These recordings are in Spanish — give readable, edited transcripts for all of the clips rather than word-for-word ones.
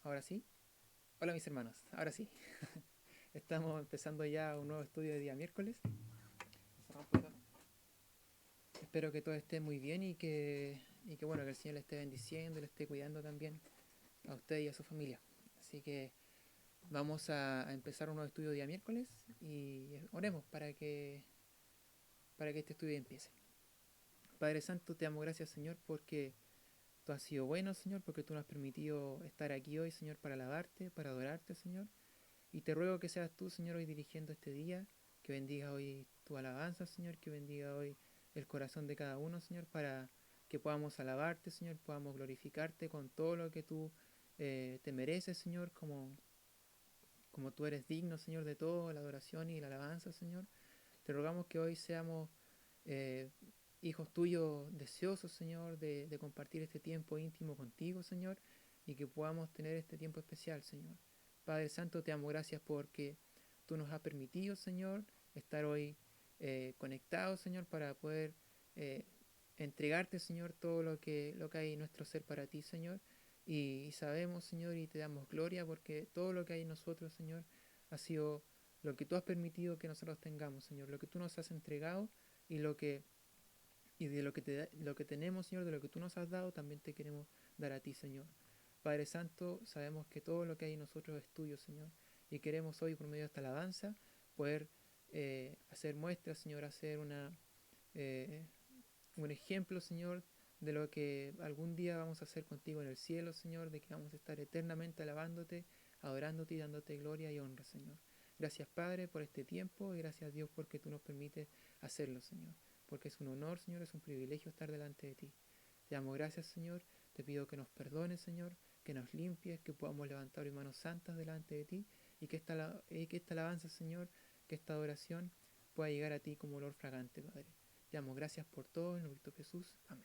Ahora sí. Hola mis hermanos, ahora sí. Estamos empezando ya un nuevo estudio de día miércoles. Espero que todo esté muy bien y que bueno, que el Señor le esté bendiciendo y le esté cuidando también a usted y a su familia. Así que vamos a empezar un nuevo estudio de día miércoles y oremos para que este estudio empiece. Padre Santo, te damos gracias Señor porque tú has sido bueno Señor, porque tú nos has permitido estar aquí hoy Señor para alabarte, para adorarte Señor. Y te ruego que seas tú, Señor, hoy dirigiendo este día, que bendiga hoy tu alabanza, Señor, que bendiga hoy el corazón de cada uno, Señor, para que podamos alabarte, Señor, podamos glorificarte con todo lo que tú te mereces, Señor, como tú eres digno, Señor, de todo, la adoración y la alabanza, Señor. Te rogamos que hoy seamos eh, hijos tuyos deseosos, Señor, de compartir este tiempo íntimo contigo, Señor, y que podamos tener este tiempo especial, Señor. Padre Santo, te damos gracias porque tú nos has permitido, Señor, estar hoy conectados, Señor, para poder eh, entregarte, Señor, todo lo que hay en nuestro ser para ti, Señor. Y sabemos, Señor, y te damos gloria porque todo lo que hay en nosotros, Señor, ha sido lo que tú has permitido que nosotros tengamos, Señor, lo que tú nos has entregado y de lo que tenemos, Señor, de lo que tú nos has dado, también te queremos dar a ti, Señor. Padre Santo, sabemos que todo lo que hay en nosotros es tuyo, Señor, y queremos hoy, por medio de esta alabanza, poder hacer muestras, Señor, hacer eh, un ejemplo, Señor, de lo que algún día vamos a hacer contigo en el cielo, Señor, de que vamos a estar eternamente alabándote, adorándote y dándote gloria y honra, Señor. Gracias, Padre, por este tiempo y gracias, Dios, porque tú nos permites hacerlo, Señor. Porque es un honor, Señor, es un privilegio estar delante de ti. Te damos gracias, Señor. Te pido que nos perdones, Señor, que nos limpies, que podamos levantar hoy manos santas delante de ti y que esta alabanza, Señor, que esta adoración pueda llegar a ti como olor fragante, Padre. Te damos gracias por todo, en el nombre de Jesús. Amén.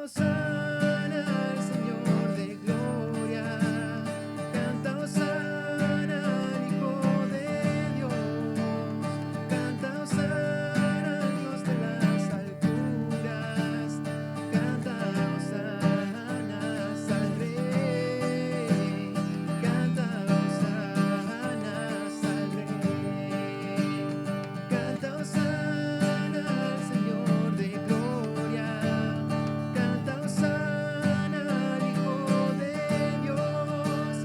hosana al Señor de gloria. Canta hosana al Hijo de Dios. Canta hosana al Dios de las alturas. Canta hosanas al Rey. Canta hosanas al Rey. Canta hosana al Señor de gloria. Canta hosana al Hijo de Dios.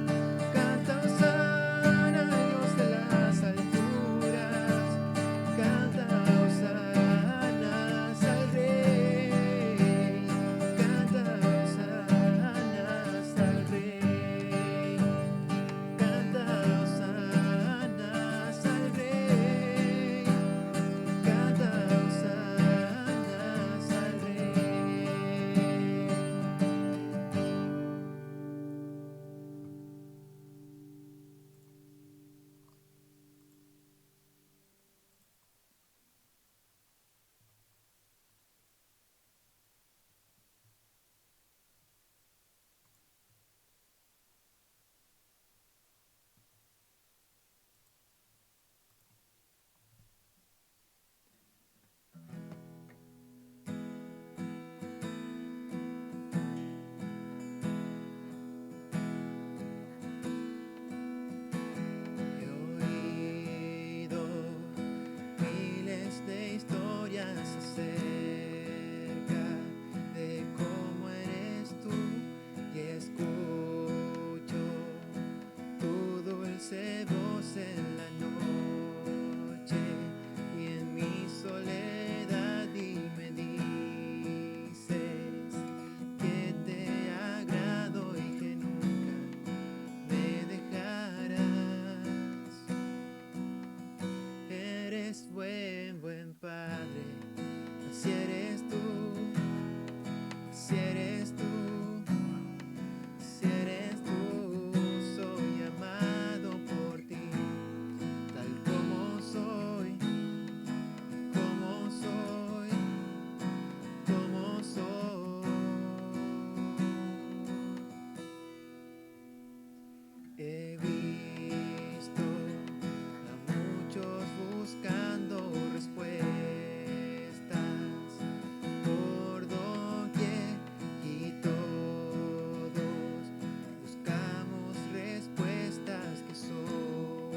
Canta hosana al Dios de las alturas. Canta hosanas al Rey. Canta hosanas al Rey. Canta hosanas al Rey. Canta hosanas al Rey. He oído miles de historias acerca de cómo eres tú y escucho tu dulce voz en la noche y en mi soledad y me dices que te agrado y que nunca me dejarás. Eres buen Padre, así eres tú, así eres tú, así eres tú. Soy amado por ti, tal como soy, como soy, como soy. He visto a muchos buscando respuestas por doquier y todos buscamos respuestas que solo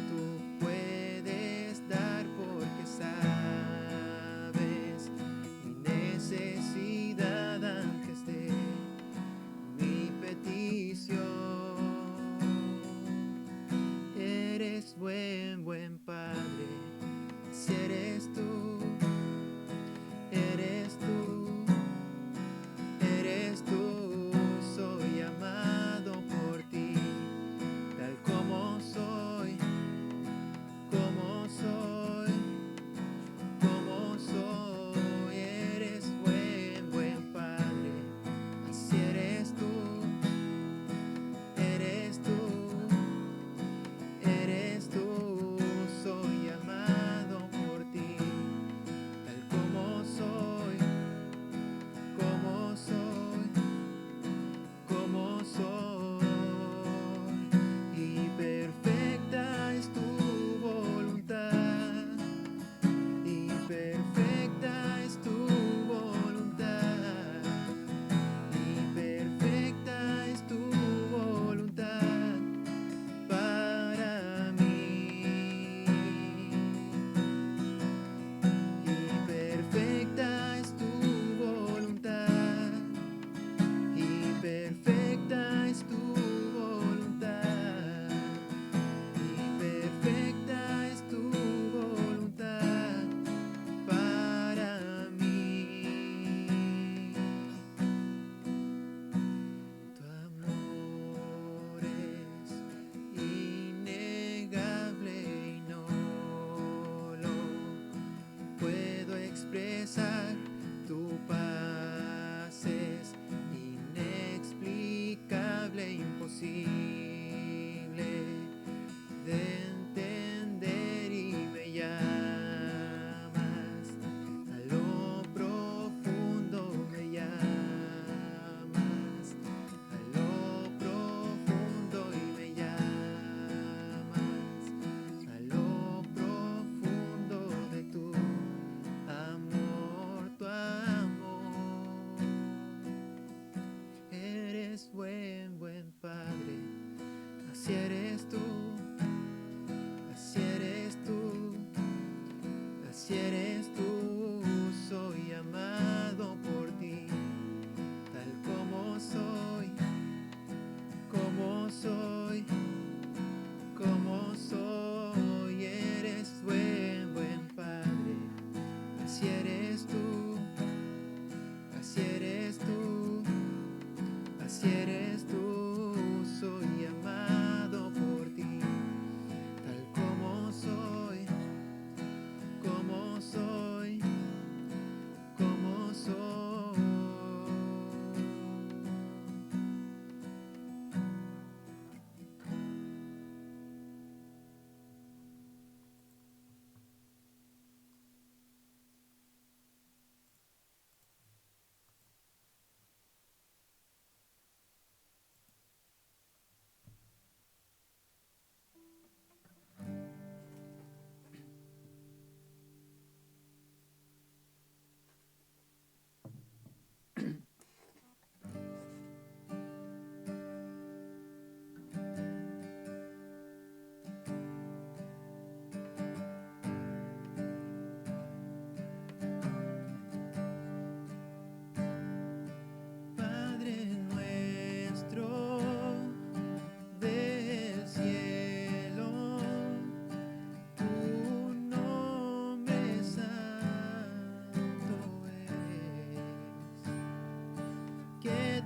tú puedes dar porque sabes mi necesidad antes de mi petición. Eres buen Padre, si eres tú, eres tú, eres tú. Soy amado por ti, tal como soy, como soy, como soy. Eres buen Padre, así eres tú, eres tú, eres tú. Soy amado por ti, tal como soy, como soy, como soy. Y perfecta es tu voluntad, y perfecta es tu voluntad, y perfecta es tu voluntad para mí. Y perfecta es tu voluntad, y perfecta es tu voluntad, y perfecta es tu voluntad para mí. Tu amor es innegable y no lo puedo expresar. Tu paz es inexplicable, imposible de entender, y me llamas a lo profundo, me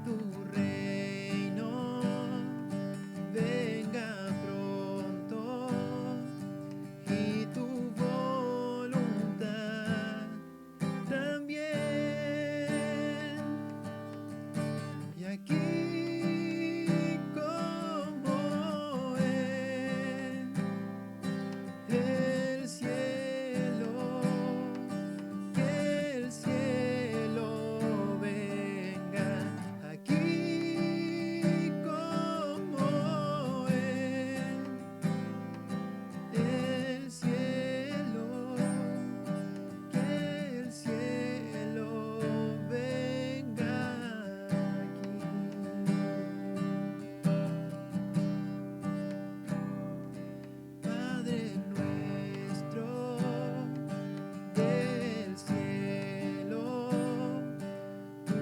tu reino venga pronto y tu voluntad también. Y aquí como en el cielo, que el cielo venga. Aquí como en el cielo, que el cielo venga aquí. Padre nuestro del cielo, tu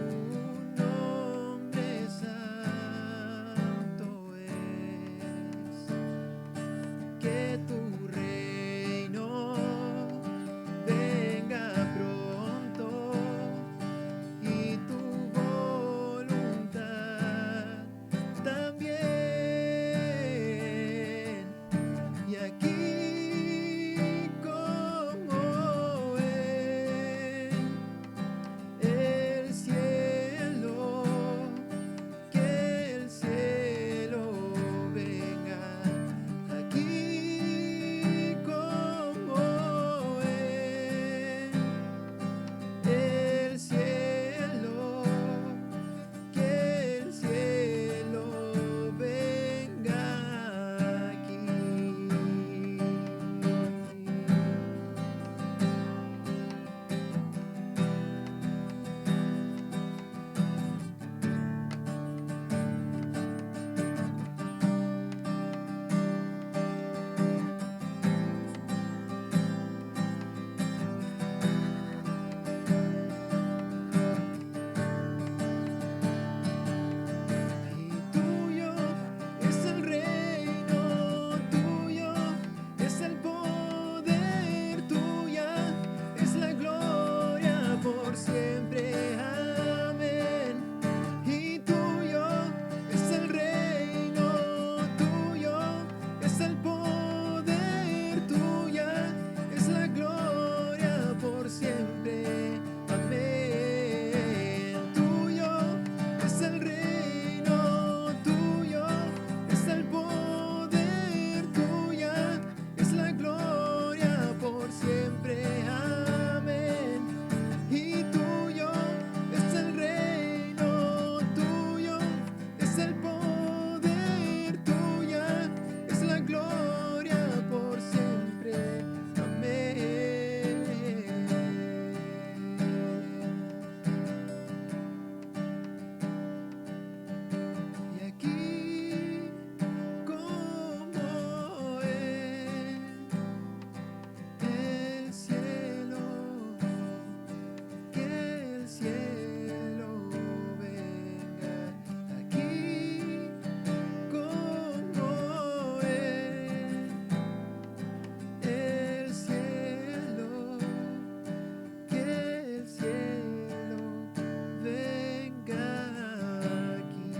nombre santo es, que tu reino venga pronto y tu voluntad también. Y aquí como en el cielo, que el cielo venga. Aquí como en el cielo, que el cielo venga aquí. Y tuyo es el reino, tuyo es el poder, tuya es la gloria por siempre. Amén. Y tuyo es el reino, tuyo es el poder, tuya es la gloria por siempre. Amén. Tuyo es el reino, tuyo es el poder, tuya es la gloria por siempre. Amén. Y tuyo es el reino, tuyo es el poder, tuya es la gloria por siempre. Amén. Y aquí como en el cielo, que el cielo venga. Aquí como en el cielo, que el cielo venga aquí.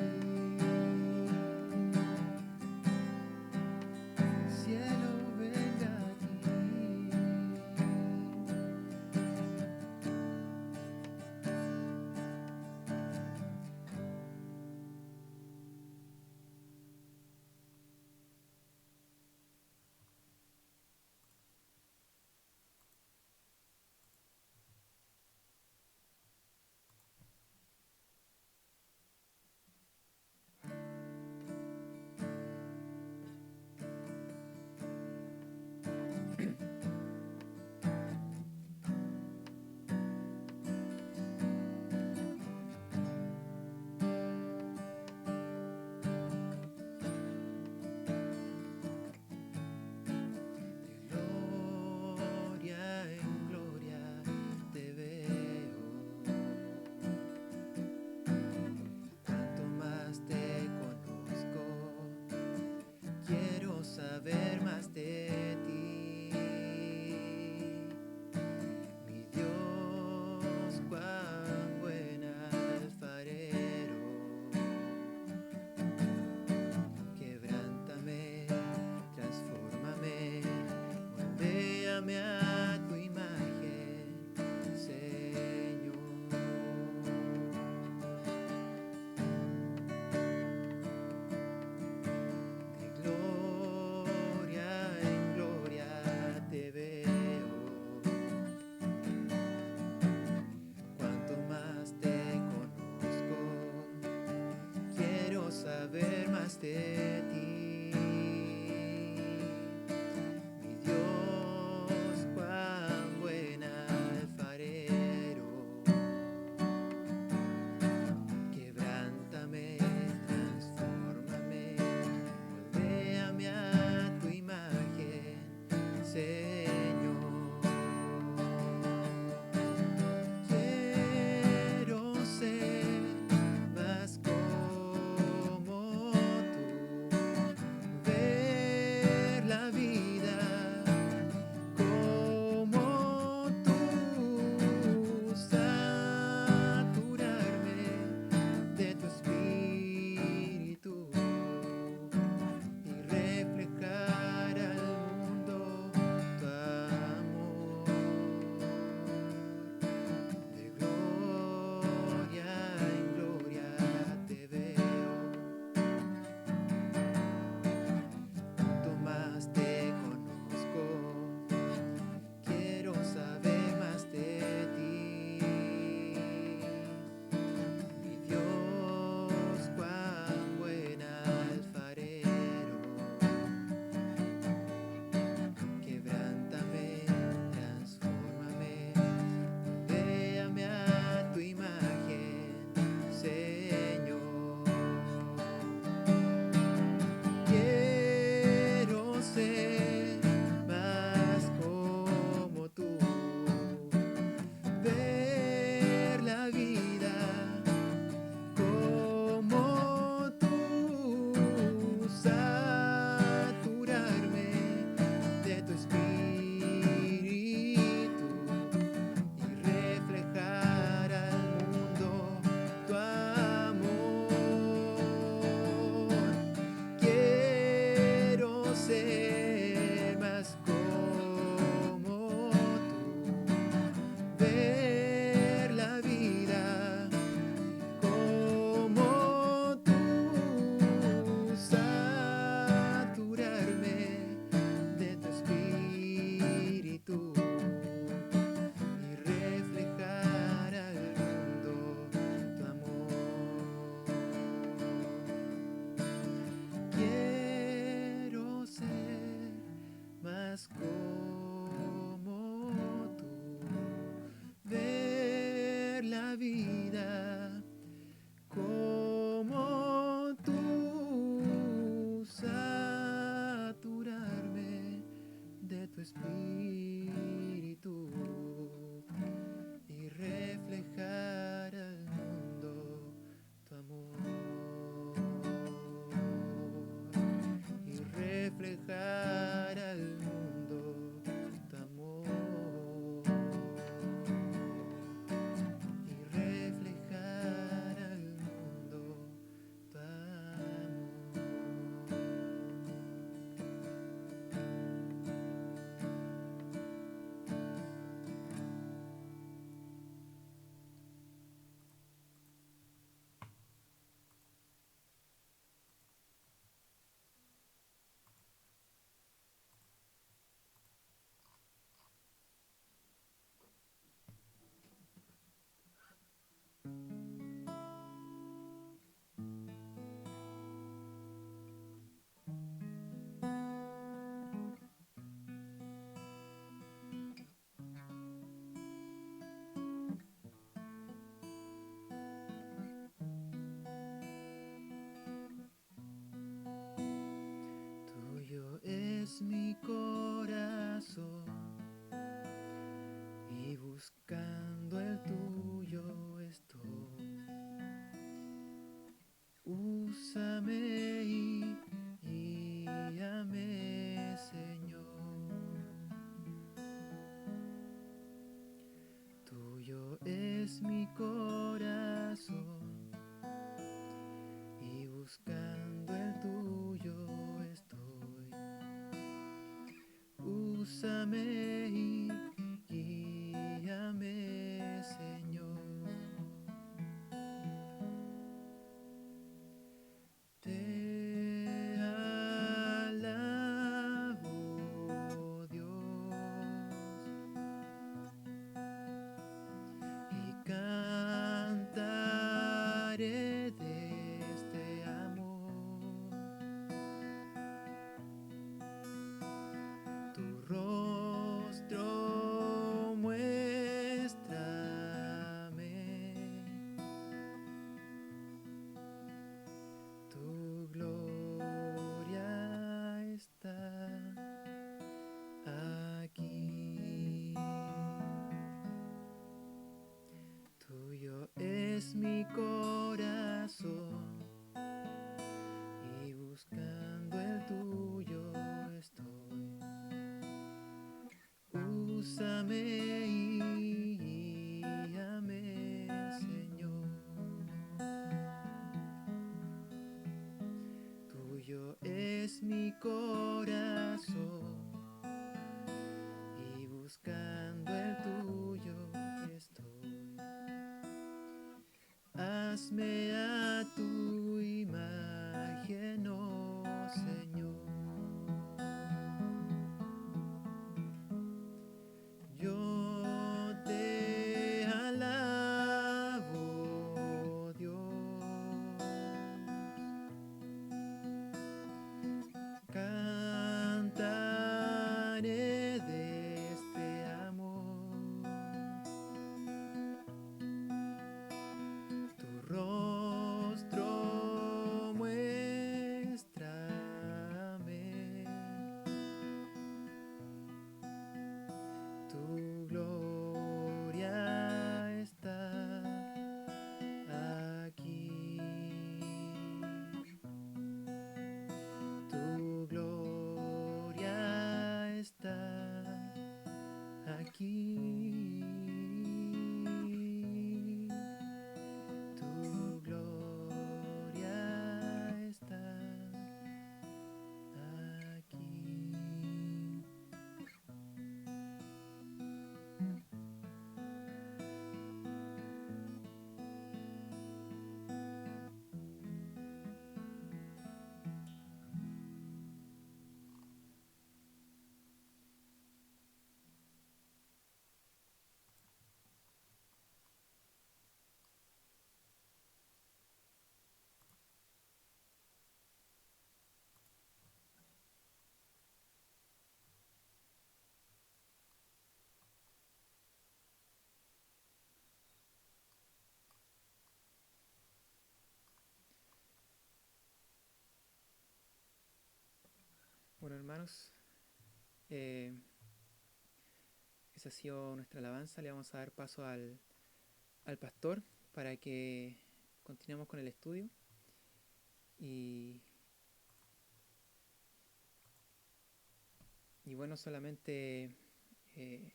Cielo venga aquí. cuán buen alfarero más de ti. Mi Dios, cuán buen alfarero, quebrántame, transfórmame, moldéame a tu imagen, Señor. Quiero ser más como tú, ver la vida como tú, saturarme de tu espíritu y reflejar al mundo tu amor. De gloria en gloria te veo, cuanto más te conozco, quiero saber más de ti. Mi Dios, cuán buen alfarero, quebrántame, transfórmame, moldéame a tu imagen, Señor. Quiero ser más como tú, ver la vida como tú, saturarme de tu espíritu y reflejar al mundo tu amor. Quiero ser más como tú, ver la vida como tú, saturarme de tu espíritu y reflejar al mundo tu amor. Quiero ser más como tú, ver la vida como tú, saturarme de tu espíritu y reflejar al mundo tu amor. Y reflejar al mundo tu amor. Y reflejar al mundo tu amor. Tuyo es mi corazón y buscando el tuyo estoy. Úsame y guíame, Señor. Tuyo es mi corazón y buscando el tuyo estoy. Úsame y guíame, Señor. Te alabo, Dios, y cantaré de este amor. úsame y guíame, Señor. Tuyo es mi corazón y buscando el tuyo estoy. Hazme a tu imagen, oh Señor. Yo te alabo, Dios. Cantaré de este amor. Tu rostro muéstrame. Tu gloria está aquí. Tu gloria está aquí. Tu gloria está aquí. Bueno, hermanos, eh, esa ha sido nuestra alabanza. Le vamos a dar paso al pastor para que continuemos con el estudio. Y, y bueno, solamente eh,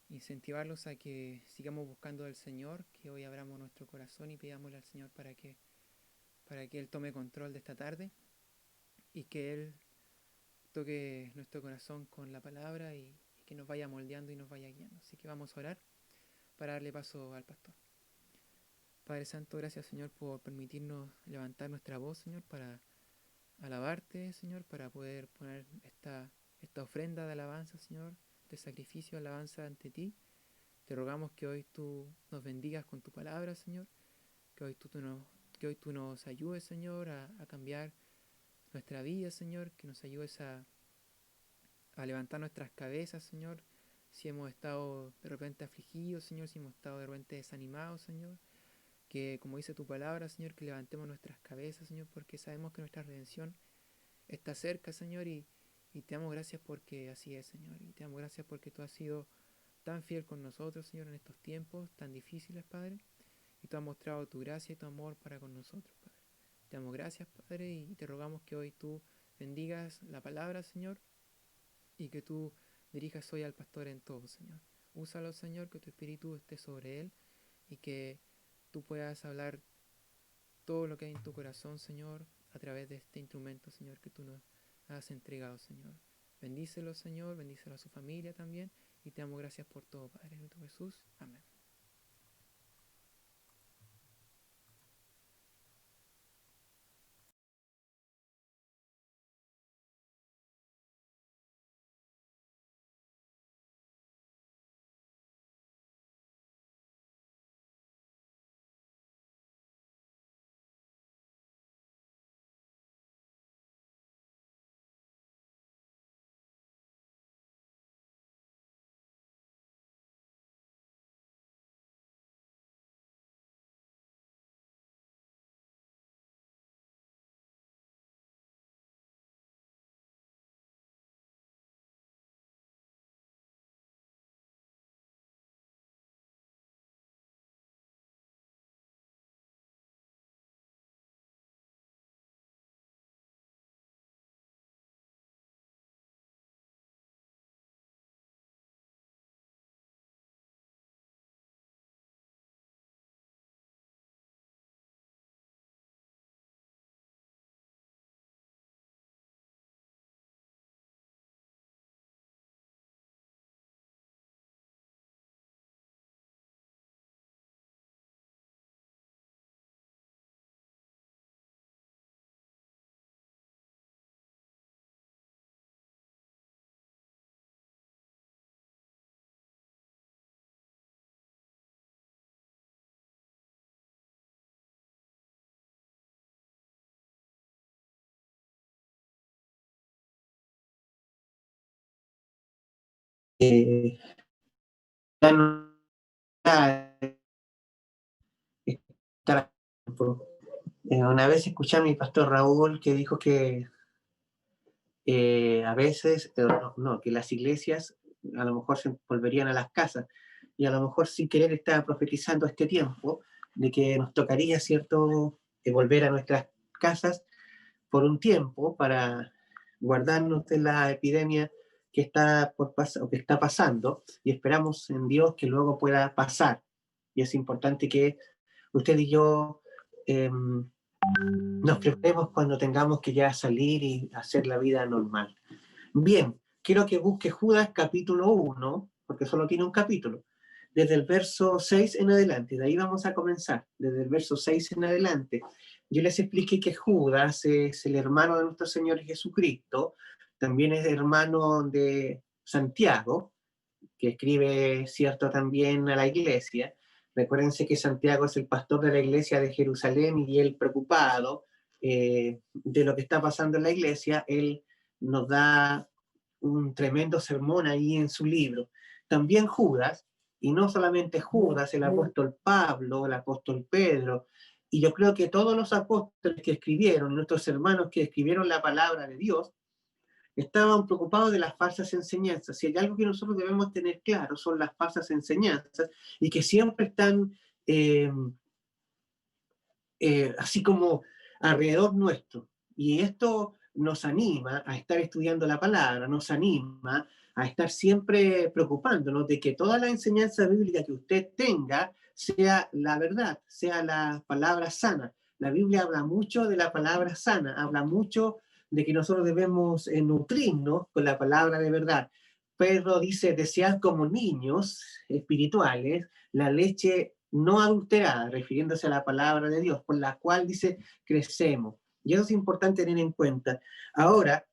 incentivarlos a que sigamos buscando al Señor, que hoy abramos nuestro corazón y pidámosle al Señor para que Él tome control de esta tarde y que Él toque nuestro corazón con la palabra y que nos vaya moldeando y nos vaya guiando. Así que vamos a orar para darle paso al pastor. Padre Santo, gracias Señor por permitirnos levantar nuestra voz, Señor, para alabarte, Señor, para poder poner esta ofrenda de alabanza, Señor, de sacrificio, alabanza ante ti. Te rogamos que hoy tú nos bendigas con tu palabra, Señor, que hoy que hoy tú nos ayudes, Señor, a cambiar nuestra vida, Señor, que nos ayudes a levantar nuestras cabezas, Señor, si hemos estado de repente afligidos, Señor, si hemos estado de repente desanimados, Señor, que como dice tu palabra, Señor, que levantemos nuestras cabezas, Señor, porque sabemos que nuestra redención está cerca, Señor, y te damos gracias porque así es, Señor, y te damos gracias porque tú has sido tan fiel con nosotros, Señor, en estos tiempos tan difíciles, Padre, y tú has mostrado tu gracia y tu amor para con nosotros, Padre. Te damos gracias, Padre, y te rogamos que hoy tú bendigas la palabra, Señor, y que tú dirijas hoy al pastor en todo, Señor. Úsalo, Señor, que tu espíritu esté sobre él y que tú puedas hablar todo lo que hay en tu corazón, Señor, a través de este instrumento, Señor, que tú nos has entregado, Señor. Bendícelo, Señor, bendícelo a su familia también, y te damos gracias por todo, Padre, en tu Jesús. Amén. eh, ya no estar. Una vez escuché a mi pastor Raúl que dijo que a veces, no, que las iglesias a lo mejor se volverían a las casas, y a lo mejor sin querer estaba profetizando este tiempo de que nos tocaría, ¿cierto?, volver a nuestras casas por un tiempo para guardarnos de la epidemia que está, o que está pasando, y esperamos en Dios que luego pueda pasar. Y es importante que usted y yo nos preparemos cuando tengamos que ya salir y hacer la vida normal. Bien, quiero que busque Judas capítulo 1, porque solo tiene un capítulo, desde el verso 6 en adelante. De ahí vamos a comenzar, desde el verso 6 en adelante. Yo les expliqué que Judas es el hermano de nuestro Señor Jesucristo, también es hermano de Santiago, que escribe, cierto, también a la iglesia. Recuérdense que Santiago es el pastor de la iglesia de Jerusalén, y él, preocupado de lo que está pasando en la iglesia, él nos da un tremendo sermón ahí en su libro. También Judas, y no solamente Judas, el apóstol Pablo, el apóstol Pedro, y yo creo que todos los apóstoles que escribieron, nuestros hermanos que escribieron la palabra de Dios, estaban preocupados de las falsas enseñanzas. Si hay algo que nosotros debemos tener claro, son las falsas enseñanzas, y que siempre están así como alrededor nuestro. Y esto nos anima a estar estudiando la palabra, nos anima a estar siempre preocupándonos de que toda la enseñanza bíblica que usted tenga sea la verdad, sea la palabra sana. La Biblia habla mucho de la palabra sana, habla mucho de que nosotros debemos nutrirnos con la palabra de verdad. Pedro dice: desead como niños espirituales la leche no adulterada, refiriéndose a la palabra de Dios, por la cual dice crecemos. Y eso es importante tener en cuenta. Ahora,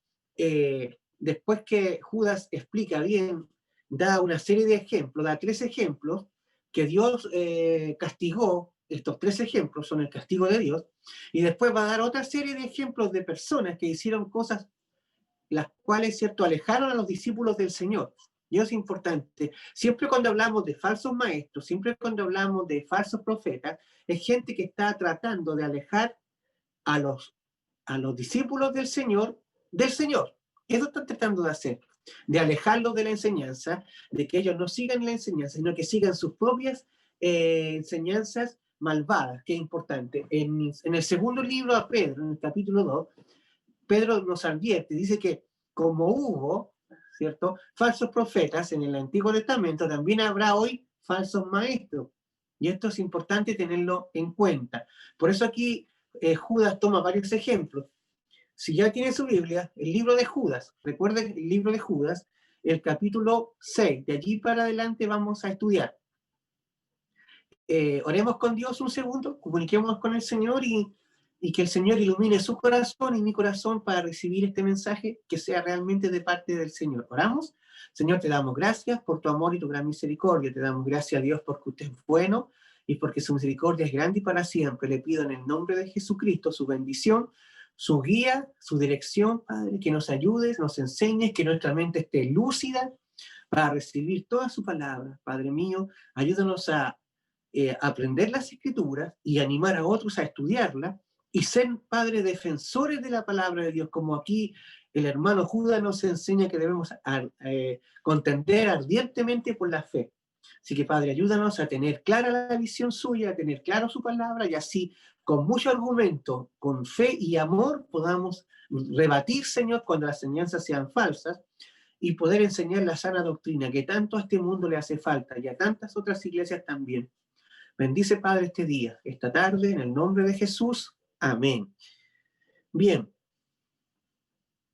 después que Judas explica bien, da una serie de ejemplos, da 3 ejemplos que Dios castigó. Estos 3 ejemplos son el castigo de Dios, y después va a dar otra serie de ejemplos de personas que hicieron cosas las cuales, ¿cierto?, alejaron a los discípulos del Señor. Y eso es importante. Siempre cuando hablamos de falsos maestros, siempre cuando hablamos de falsos profetas, es gente que está tratando de alejar a los discípulos del Señor del Señor. Eso están tratando de hacer, de alejarlos de la enseñanza, de que ellos no sigan la enseñanza, sino que sigan sus propias enseñanzas malvadas, que es importante. En el segundo libro a Pedro, en el capítulo 2, Pedro nos advierte, dice que como hubo, ¿cierto?, falsos profetas en el Antiguo Testamento, también habrá hoy falsos maestros. Y esto es importante tenerlo en cuenta. Por eso aquí Judas toma varios ejemplos. Si ya tiene su Biblia, el libro de Judas, recuerden el libro de Judas, el capítulo 6, de allí para adelante vamos a estudiar. Oremos con Dios un segundo, comuniquémonos con el Señor, y que el Señor ilumine su corazón y mi corazón para recibir este mensaje que sea realmente de parte del Señor. Oramos. Señor, te damos gracias por tu amor y tu gran misericordia. Te damos gracias a Dios porque usted es bueno y porque su misericordia es grande y para siempre. Le pido en el nombre de Jesucristo su bendición, su guía, su dirección, Padre, que nos ayudes, nos enseñes, que nuestra mente esté lúcida para recibir toda su palabra. Padre mío, ayúdanos a aprender las escrituras y animar a otros a estudiarlas, y ser, Padre, defensores de la palabra de Dios, como aquí el hermano Judas nos enseña que debemos contender ardientemente por la fe. Así que, Padre, ayúdanos a tener clara la visión suya, a tener claro su palabra, y así, con mucho argumento, con fe y amor, podamos rebatir, Señor, cuando las enseñanzas sean falsas, y poder enseñar la sana doctrina que tanto a este mundo le hace falta, y a tantas otras iglesias también. Bendice, Padre, este día, esta tarde, en el nombre de Jesús. Amén. Bien,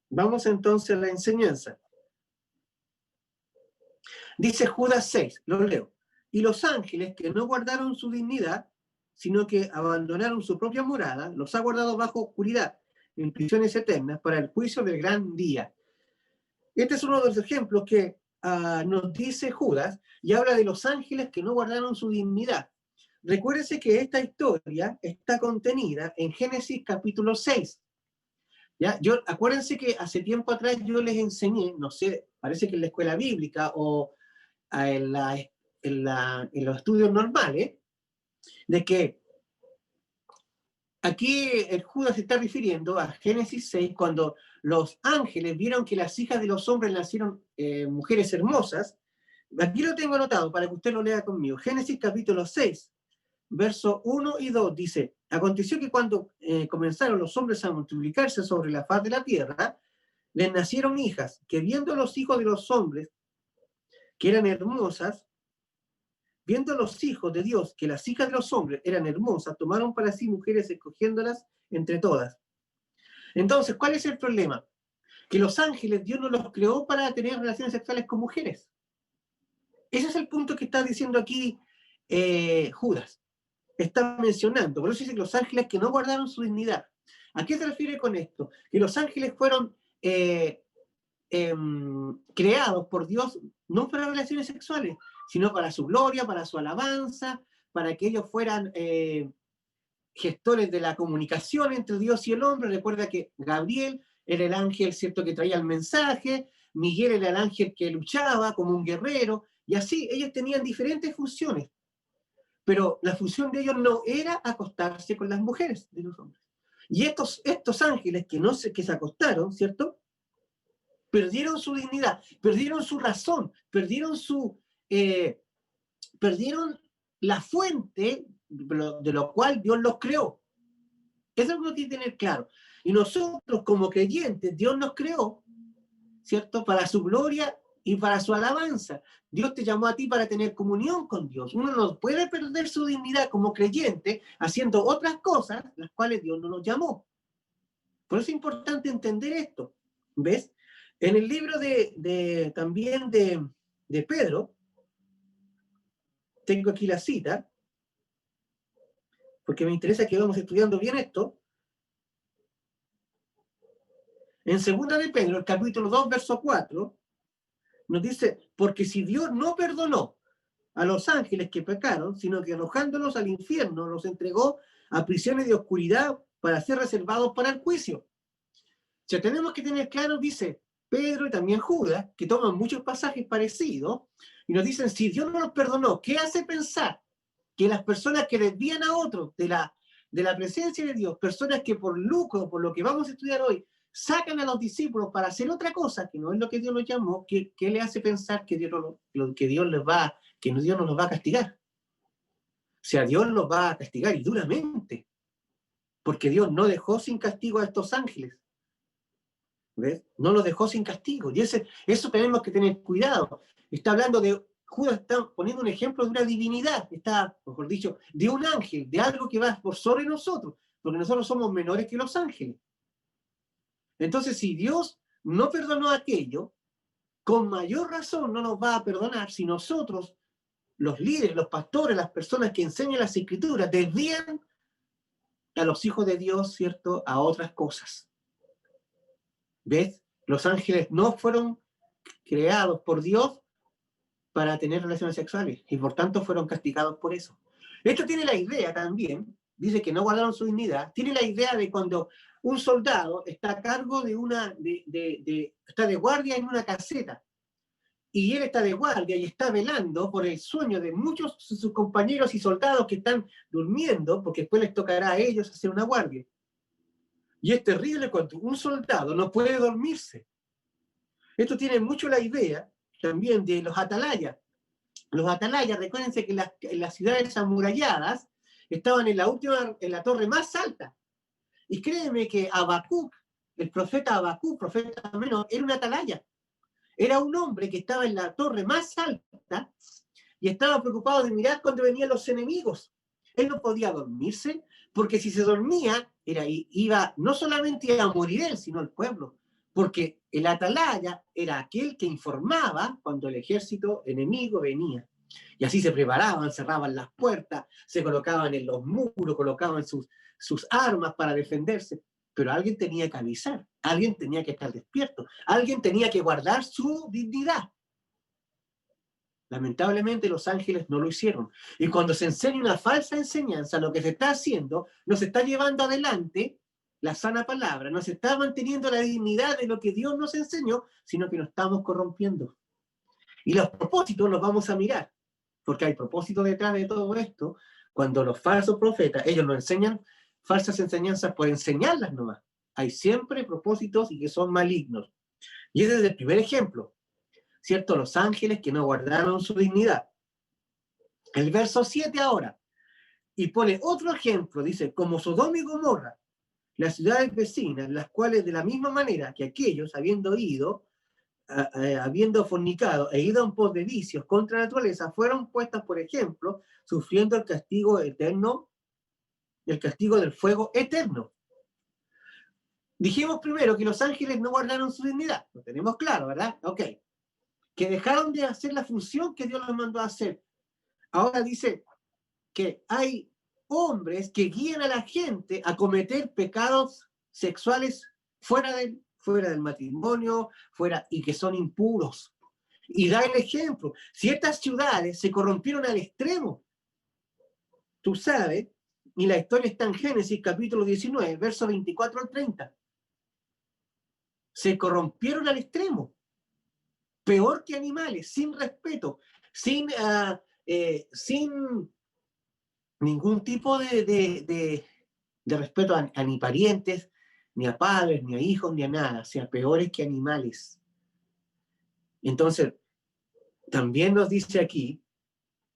vamos entonces a la enseñanza. Dice Judas 6, lo leo. Y los ángeles que no guardaron su dignidad, sino que abandonaron su propia morada, los ha guardado bajo oscuridad, en prisiones eternas, para el juicio del gran día. Este es uno de los ejemplos que nos dice Judas, y habla de los ángeles que no guardaron su dignidad. Recuérdese que esta historia está contenida en Génesis capítulo 6. ¿Ya? Acuérdense que hace tiempo atrás yo les enseñé, no sé, parece que en la escuela bíblica o en los estudios normales, de que aquí el Judas se está refiriendo a Génesis 6, cuando los ángeles vieron que las hijas de los hombres nacieron mujeres hermosas. Aquí lo tengo anotado para que usted lo lea conmigo. Génesis capítulo 6, verso 1 y 2 dice: aconteció que cuando comenzaron los hombres a multiplicarse sobre la faz de la tierra, les nacieron hijas, que viendo los hijos de los hombres que eran hermosas, viendo los hijos de Dios que las hijas de los hombres eran hermosas, tomaron para sí mujeres escogiéndolas entre todas. Entonces, ¿cuál es el problema? Que los ángeles Dios no los creó para tener relaciones sexuales con mujeres. Ese es el punto que está diciendo aquí Judas. Está mencionando, por eso dice que los ángeles que no guardaron su dignidad. ¿A qué se refiere con esto? Que los ángeles fueron creados por Dios no para relaciones sexuales, sino para su gloria, para su alabanza, para que ellos fueran gestores de la comunicación entre Dios y el hombre. Recuerda que Gabriel era el ángel, ¿cierto?, que traía el mensaje, Miguel era el ángel que luchaba como un guerrero, y así ellos tenían diferentes funciones, pero la función de ellos no era acostarse con las mujeres de los hombres. Y estos ángeles que se acostaron, ¿cierto?, perdieron su dignidad, perdieron su razón, perdieron la fuente de lo cual Dios los creó. Eso es lo que hay que tener claro. Y nosotros como creyentes, Dios nos creó, ¿cierto?, para su gloria y para su alabanza. Dios te llamó a ti para tener comunión con Dios. Uno no puede perder su dignidad como creyente haciendo otras cosas, las cuales Dios no nos llamó. Por eso es importante entender esto. ¿Ves? En el libro también de Pedro, tengo aquí la cita, porque me interesa que vamos estudiando bien esto. En 2 de Pedro, el capítulo 2, verso 4, nos dice: porque si Dios no perdonó a los ángeles que pecaron, sino que arrojándolos al infierno, los entregó a prisiones de oscuridad para ser reservados para el juicio. O sea, tenemos que tener claro, dice Pedro y también Judas, que toman muchos pasajes parecidos, y nos dicen, si Dios no los perdonó, ¿qué hace pensar que las personas que desvían a otros de la presencia de Dios, personas que por lucro, por lo que vamos a estudiar hoy, sacan a los discípulos para hacer otra cosa, que no es lo que Dios los llamó, ¿qué le hace pensar que Dios no los va a castigar? O sea, Dios los va a castigar y duramente, porque Dios no dejó sin castigo a estos ángeles. ¿Ves? No los dejó sin castigo. Y eso tenemos que tener cuidado. Está hablando Judas está poniendo un ejemplo de una divinidad, está, mejor dicho, de un ángel, de algo que va por sobre nosotros, porque nosotros somos menores que los ángeles. Entonces, si Dios no perdonó aquello, con mayor razón no nos va a perdonar si nosotros, los líderes, los pastores, las personas que enseñan las escrituras, desvían a los hijos de Dios, ¿cierto?, a otras cosas. ¿Ves? Los ángeles no fueron creados por Dios para tener relaciones sexuales y por tanto fueron castigados por eso. Esto tiene la idea también, dice que no guardaron su dignidad, tiene la idea de cuando un soldado está a cargo está de guardia en una caseta y él está de guardia y está velando por el sueño de muchos de sus compañeros y soldados que están durmiendo, porque después les tocará a ellos hacer una guardia. Y es terrible cuando un soldado no puede dormirse. Esto tiene mucho la idea también de los atalayas. Los atalayas, recuérdense que las ciudades amuralladas estaban en la torre más alta. Y créeme que Habacuc, el profeta Habacuc, profeta menor, era un atalaya. Era un hombre que estaba en la torre más alta y estaba preocupado de mirar cuando venían los enemigos. Él no podía dormirse, porque si se dormía, iba no solamente a morir él, sino el pueblo. Porque el atalaya era aquel que informaba cuando el ejército enemigo venía. Y así se preparaban, cerraban las puertas, se colocaban en los muros, colocaban sus armas para defenderse. Pero alguien tenía que avisar, alguien tenía que estar despierto, alguien tenía que guardar su dignidad. Lamentablemente los ángeles no lo hicieron. Y cuando se enseña una falsa enseñanza, lo que se está haciendo, nos está llevando adelante la sana palabra, no se está manteniendo la dignidad de lo que Dios nos enseñó, sino que nos estamos corrompiendo. Y los propósitos los vamos a mirar, porque hay propósitos detrás de todo esto. Cuando los falsos profetas, ellos nos enseñan falsas enseñanzas por enseñarlas nomás. Hay siempre propósitos y que son malignos. Y ese es el primer ejemplo, ¿cierto? Los ángeles que no guardaron su dignidad. El verso 7 ahora, y pone otro ejemplo, dice, como Sodoma y Gomorra, las ciudades vecinas, las cuales de la misma manera que aquellos, habiendo fornicado e ido en pos de vicios contra la naturaleza, fueron puestas, por ejemplo, sufriendo el castigo eterno, el castigo del fuego eterno. Dijimos primero que los ángeles no guardaron su dignidad, lo tenemos claro, ¿verdad? Ok. Que dejaron de hacer la función que Dios los mandó a hacer. Ahora dice que hay hombres que guían a la gente a cometer pecados sexuales fuera del matrimonio, y que son impuros. Y da el ejemplo. Ciertas ciudades se corrompieron al extremo. Tú sabes, y la historia está en Génesis capítulo 19, versos 24 al 30. Se corrompieron al extremo. Peor que animales, sin respeto, sin ningún tipo de respeto a ni parientes, ni a padres, ni a hijos, ni a nada. O sea, peores que animales. Entonces, también nos dice aquí,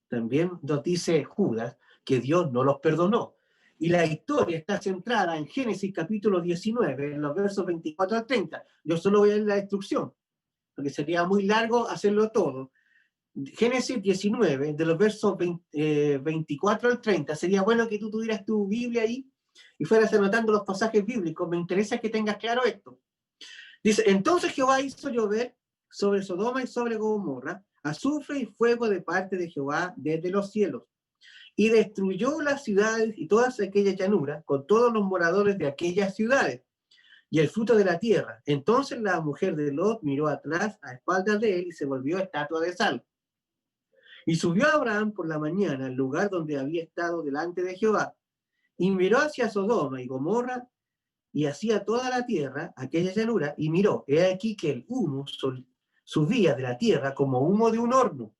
también nos dice Judas, que Dios no los perdonó. Y la historia está centrada en Génesis capítulo 19, en los versos 24 al 30. Yo solo voy a leer la instrucción, porque sería muy largo hacerlo todo. Génesis 19, de los versos 24 al 30. Sería bueno que tú tuvieras tu Biblia ahí y fueras anotando los pasajes bíblicos. Me interesa que tengas claro esto. Dice, entonces Jehová hizo llover sobre Sodoma y sobre Gomorra azufre y fuego de parte de Jehová desde los cielos, y destruyó las ciudades y todas aquellas llanuras con todos los moradores de aquellas ciudades y el fruto de la tierra. Entonces la mujer de Lot miró atrás a espaldas de él y se volvió estatua de sal. Y subió Abraham por la mañana al lugar donde había estado delante de Jehová, y miró hacia Sodoma y Gomorra y hacia toda la tierra, aquella llanura, y miró, he aquí que el humo subía de la tierra como humo de un horno.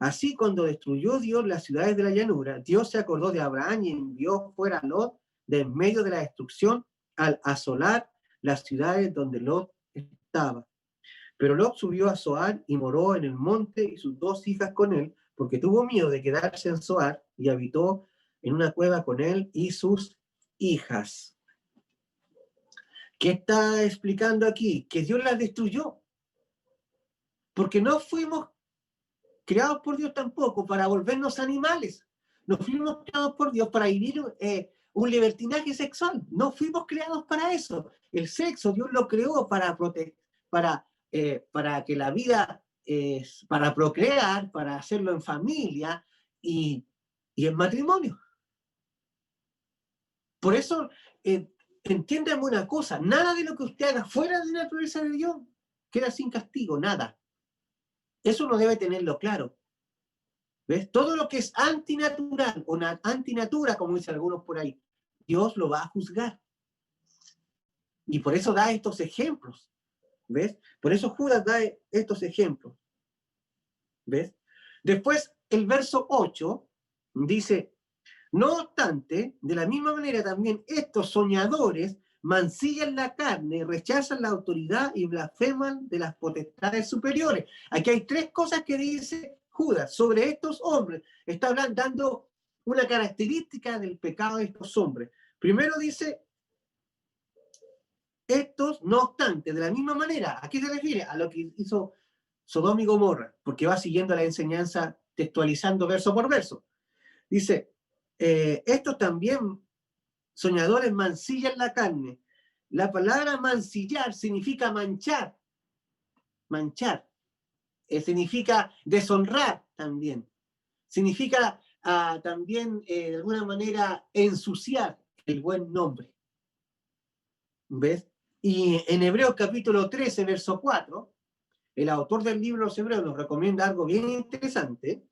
Así, cuando destruyó Dios las ciudades de la llanura, Dios se acordó de Abraham y envió fuera a Lot de en medio de la destrucción al asolar las ciudades donde Lot estaba. Pero Lot subió a Zoar y moró en el monte y sus dos hijas con él, porque tuvo miedo de quedarse en Zoar, y habitó en una cueva con él y sus hijas. ¿Qué está explicando aquí? Que Dios las destruyó. Porque no fuimos creados por Dios tampoco para volvernos animales. No fuimos creados por Dios para vivir un libertinaje sexual. No fuimos creados para eso. El sexo Dios lo creó para que la vida, para procrear, para hacerlo en familia y en matrimonio. Por eso, entiéndame una cosa, nada de lo que usted haga fuera de la naturaleza de Dios queda sin castigo, nada. Eso uno debe tenerlo claro. ¿Ves? Todo lo que es antinatural o antinatura, como dicen algunos por ahí, Dios lo va a juzgar. Y por eso da estos ejemplos. ¿Ves? Por eso Judas da estos ejemplos. ¿Ves? Después, el verso 8 dice, no obstante, de la misma manera también estos soñadores mancillan la carne, rechazan la autoridad y blasfeman de las potestades superiores. Aquí hay tres cosas que dice Judas sobre estos hombres. Está dando una característica del pecado de estos hombres. Primero dice, estos, no obstante, de la misma manera. ¿A qué se refiere? A lo que hizo Sodoma y Gomorra, porque va siguiendo la enseñanza textualizando verso por verso. Dice, estos también soñadores mancillan la carne. La palabra mancillar significa manchar. Manchar. Significa deshonrar también. Significa también, de alguna manera, ensuciar el buen nombre. ¿Ves? Y en Hebreos capítulo 13, verso 4, el autor del libro de los Hebreos nos recomienda algo bien interesante.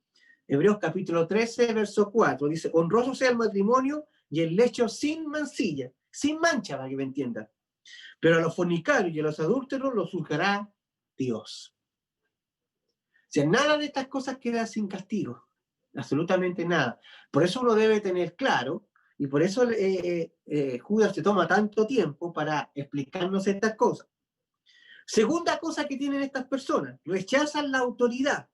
Hebreos capítulo 13, verso 4, dice, honroso sea el matrimonio y el lecho sin mancilla, sin mancha, para que me entiendan. Pero a los fornicarios y a los adúlteros los juzgará Dios. O sea, nada de estas cosas queda sin castigo. Absolutamente nada. Por eso uno debe tener claro, y por eso Judas se toma tanto tiempo para explicarnos estas cosas. Segunda cosa que tienen estas personas, rechazan la autoridad.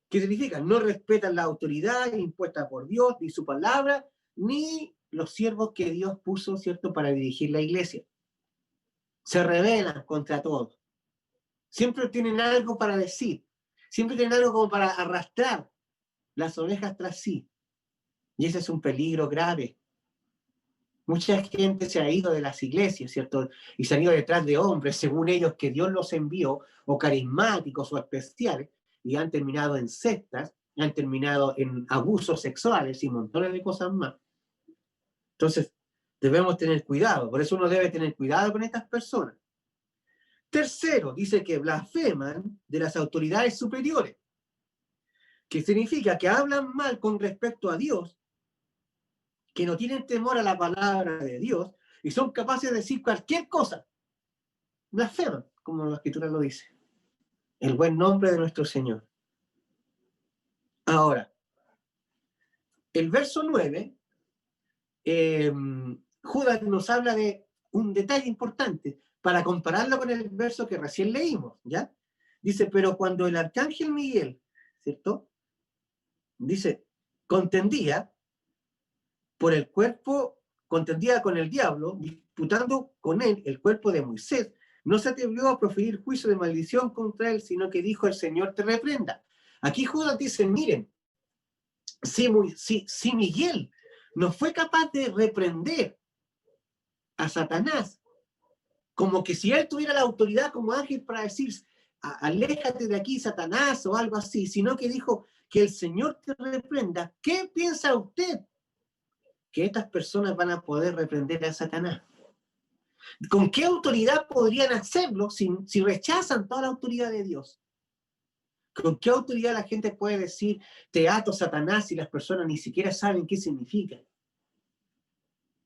¿Qué significa? No respetan la autoridad impuesta por Dios, ni su palabra, ni los siervos que Dios puso, ¿cierto?, para dirigir la iglesia. Se rebelan contra todo. Siempre tienen algo para decir. Siempre tienen algo como para arrastrar las ovejas tras sí. Y ese es un peligro grave. Mucha gente se ha ido de las iglesias, ¿cierto? Y se han ido detrás de hombres, según ellos, que Dios los envió, o carismáticos o especiales, y han terminado en sectas, han terminado en abusos sexuales y montones de cosas más. Entonces, debemos tener cuidado. Por eso uno debe tener cuidado con estas personas. Tercero, dice que blasfeman de las autoridades superiores, que significa que hablan mal con respecto a Dios, que no tienen temor a la palabra de Dios y son capaces de decir cualquier cosa. Blasfeman, como la Escritura lo dice. El buen nombre de nuestro Señor. Ahora, el verso 9, Judas nos habla de un detalle importante para compararlo con el verso que recién leímos, ¿ya? Dice, pero cuando el arcángel Miguel, ¿cierto? Dice, contendía por el cuerpo, contendía con el diablo, disputando con él el cuerpo de Moisés, no se atrevió a proferir juicio de maldición contra él, sino que dijo, el Señor te reprenda. Aquí Judas dice, miren, si Miguel no fue capaz de reprender a Satanás, como que si él tuviera la autoridad como ángel para decir, aléjate de aquí, Satanás, o algo así, sino que dijo que el Señor te reprenda, ¿qué piensa usted? Que estas personas van a poder reprender a Satanás. ¿Con qué autoridad podrían hacerlo si rechazan toda la autoridad de Dios? ¿Con qué autoridad la gente puede decir, te ato Satanás, y las personas ni siquiera saben qué significa?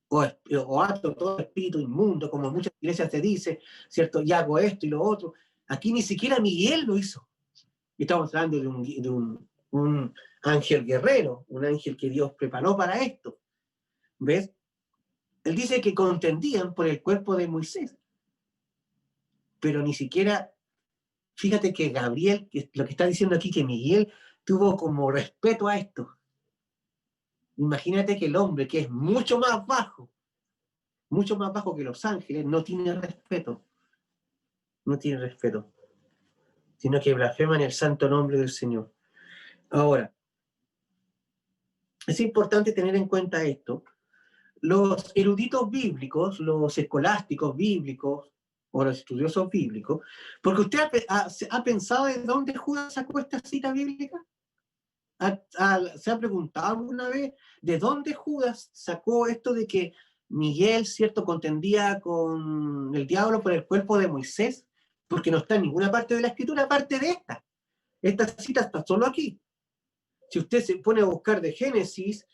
O ato todo espíritu inmundo, como en muchas iglesias te dice, ¿cierto? Y hago esto y lo otro. Aquí ni siquiera Miguel lo hizo. Y estamos hablando de un ángel guerrero, un ángel que Dios preparó para esto. ¿Ves? Él dice que contendían por el cuerpo de Moisés. Pero ni siquiera, fíjate que Gabriel, lo que está diciendo aquí, que Miguel tuvo como respeto a esto. Imagínate que el hombre, que es mucho más bajo que los ángeles, no tiene respeto. No tiene respeto. Sino que blasfeman el santo nombre del Señor. Ahora, es importante tener en cuenta esto. Los eruditos bíblicos, los escolásticos bíblicos, o los estudiosos bíblicos, porque usted ha pensado de dónde Judas sacó esta cita bíblica. ¿Se ha preguntado alguna vez de dónde Judas sacó esto de que Miguel, cierto, contendía con el diablo por el cuerpo de Moisés? Porque no está en ninguna parte de la Escritura, aparte de esta. Esta cita está solo aquí. Si usted se pone a buscar de Génesis